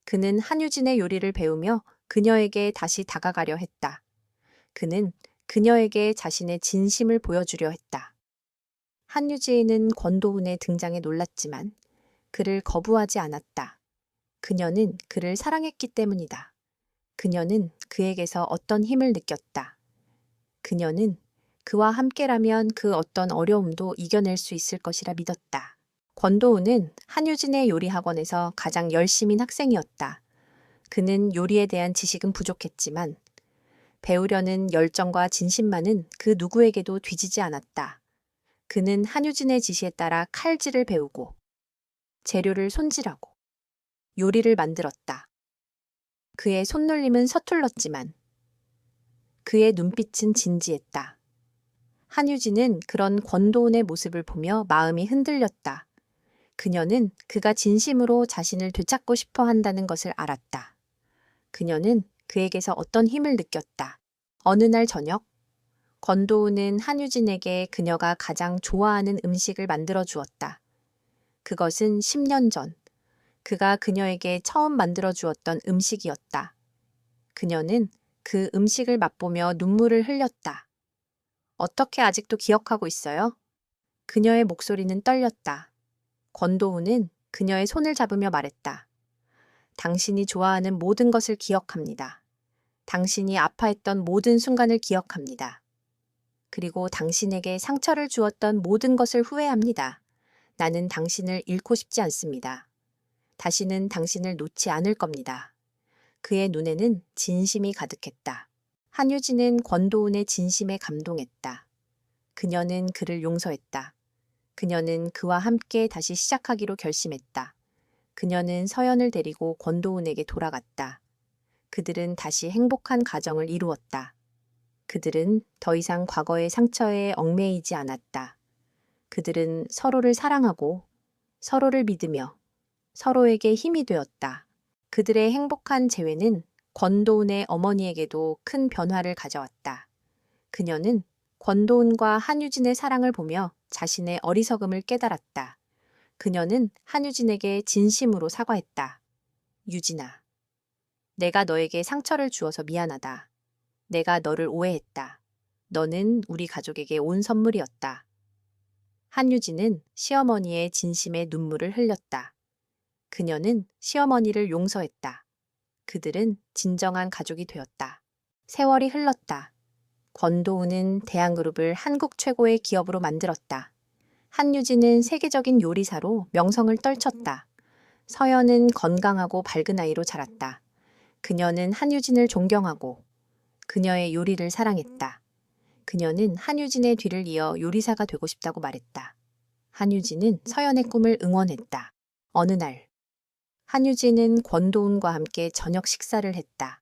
그는 한유진의 요리를 배우며 그녀에게 다시 다가가려 했다. 그는 그녀에게 자신의 진심을 보여주려 했다. 한유진은 권도훈의 등장에 놀랐지만 그를 거부하지 않았다. 그녀는 그를 사랑했기 때문이다. 그녀는 그에게서 어떤 힘을 느꼈다. 그녀는 그와 함께라면 그 어떤 어려움도 이겨낼 수 있을 것이라 믿었다. 권도훈은 한유진의 요리 학원에서 가장 열심인 학생이었다. 그는 요리에 대한 지식은 부족했지만 배우려는 열정과 진심만은 그 누구에게도 뒤지지 않았다. 그는 한유진의 지시에 따라 칼질을 배우고 재료를 손질하고 요리를 만들었다. 그의 손놀림은 서툴렀지만 그의 눈빛은 진지했다. 한유진은 그런 권도훈의 모습을 보며 마음이 흔들렸다. 그녀는 그가 진심으로 자신을 되찾고 싶어 한다는 것을 알았다. 그녀는 그에게서 어떤 힘을 느꼈다. 어느 날 저녁, 권도훈은 한유진에게 그녀가 가장 좋아하는 음식을 만들어 주었다. 그것은 10년 전 그가 그녀에게 처음 만들어 주었던 음식이었다. 그녀는 그 음식을 맛보며 눈물을 흘렸다. 어떻게 아직도 기억하고 있어요? 그녀의 목소리는 떨렸다. 권도훈은 그녀의 손을 잡으며 말했다. 당신이 좋아하는 모든 것을 기억합니다. 당신이 아파했던 모든 순간을 기억합니다. 그리고 당신에게 상처를 주었던 모든 것을 후회합니다. 나는 당신을 잃고 싶지 않습니다. 다시는 당신을 놓지 않을 겁니다. 그의 눈에는 진심이 가득했다. 한유진은 권도훈의 진심에 감동했다. 그녀는 그를 용서했다. 그녀는 그와 함께 다시 시작하기로 결심했다. 그녀는 서연을 데리고 권도훈에게 돌아갔다. 그들은 다시 행복한 가정을 이루었다. 그들은 더 이상 과거의 상처에 얽매이지 않았다. 그들은 서로를 사랑하고 서로를 믿으며 서로에게 힘이 되었다. 그들의 행복한 재회는 권도훈의 어머니에게도 큰 변화를 가져왔다. 그녀는 권도훈과 한유진의 사랑을 보며 자신의 어리석음을 깨달았다. 그녀는 한유진에게 진심으로 사과했다. 유진아, 내가 너에게 상처를 주어서 미안하다. 내가 너를 오해했다. 너는 우리 가족에게 온 선물이었다. 한유진은 시어머니의 진심에 눈물을 흘렸다. 그녀는 시어머니를 용서했다. 그들은 진정한 가족이 되었다. 세월이 흘렀다. 권도훈은 대한그룹을 한국 최고의 기업으로 만들었다. 한유진은 세계적인 요리사로 명성을 떨쳤다. 서연은 건강하고 밝은 아이로 자랐다. 그녀는 한유진을 존경하고 그녀의 요리를 사랑했다. 그녀는 한유진의 뒤를 이어 요리사가 되고 싶다고 말했다. 한유진은 서연의 꿈을 응원했다. 어느 날 한유진은 권도훈과 함께 저녁 식사를 했다.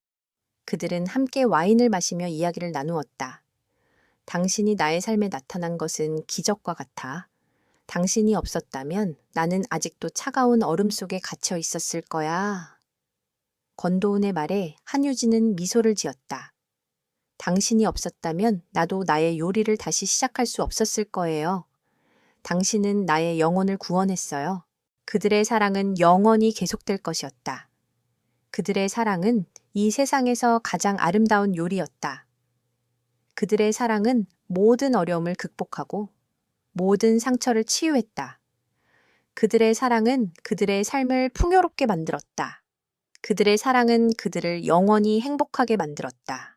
그들은 함께 와인을 마시며 이야기를 나누었다. 당신이 나의 삶에 나타난 것은 기적과 같아. 당신이 없었다면 나는 아직도 차가운 얼음 속에 갇혀 있었을 거야. 권도훈의 말에 한유진은 미소를 지었다. 당신이 없었다면 나도 나의 요리를 다시 시작할 수 없었을 거예요. 당신은 나의 영혼을 구원했어요. 그들의 사랑은 영원히 계속될 것이었다. 그들의 사랑은 이 세상에서 가장 아름다운 요리였다. 그들의 사랑은 모든 어려움을 극복하고 모든 상처를 치유했다. 그들의 사랑은 그들의 삶을 풍요롭게 만들었다. 그들의 사랑은 그들을 영원히 행복하게 만들었다.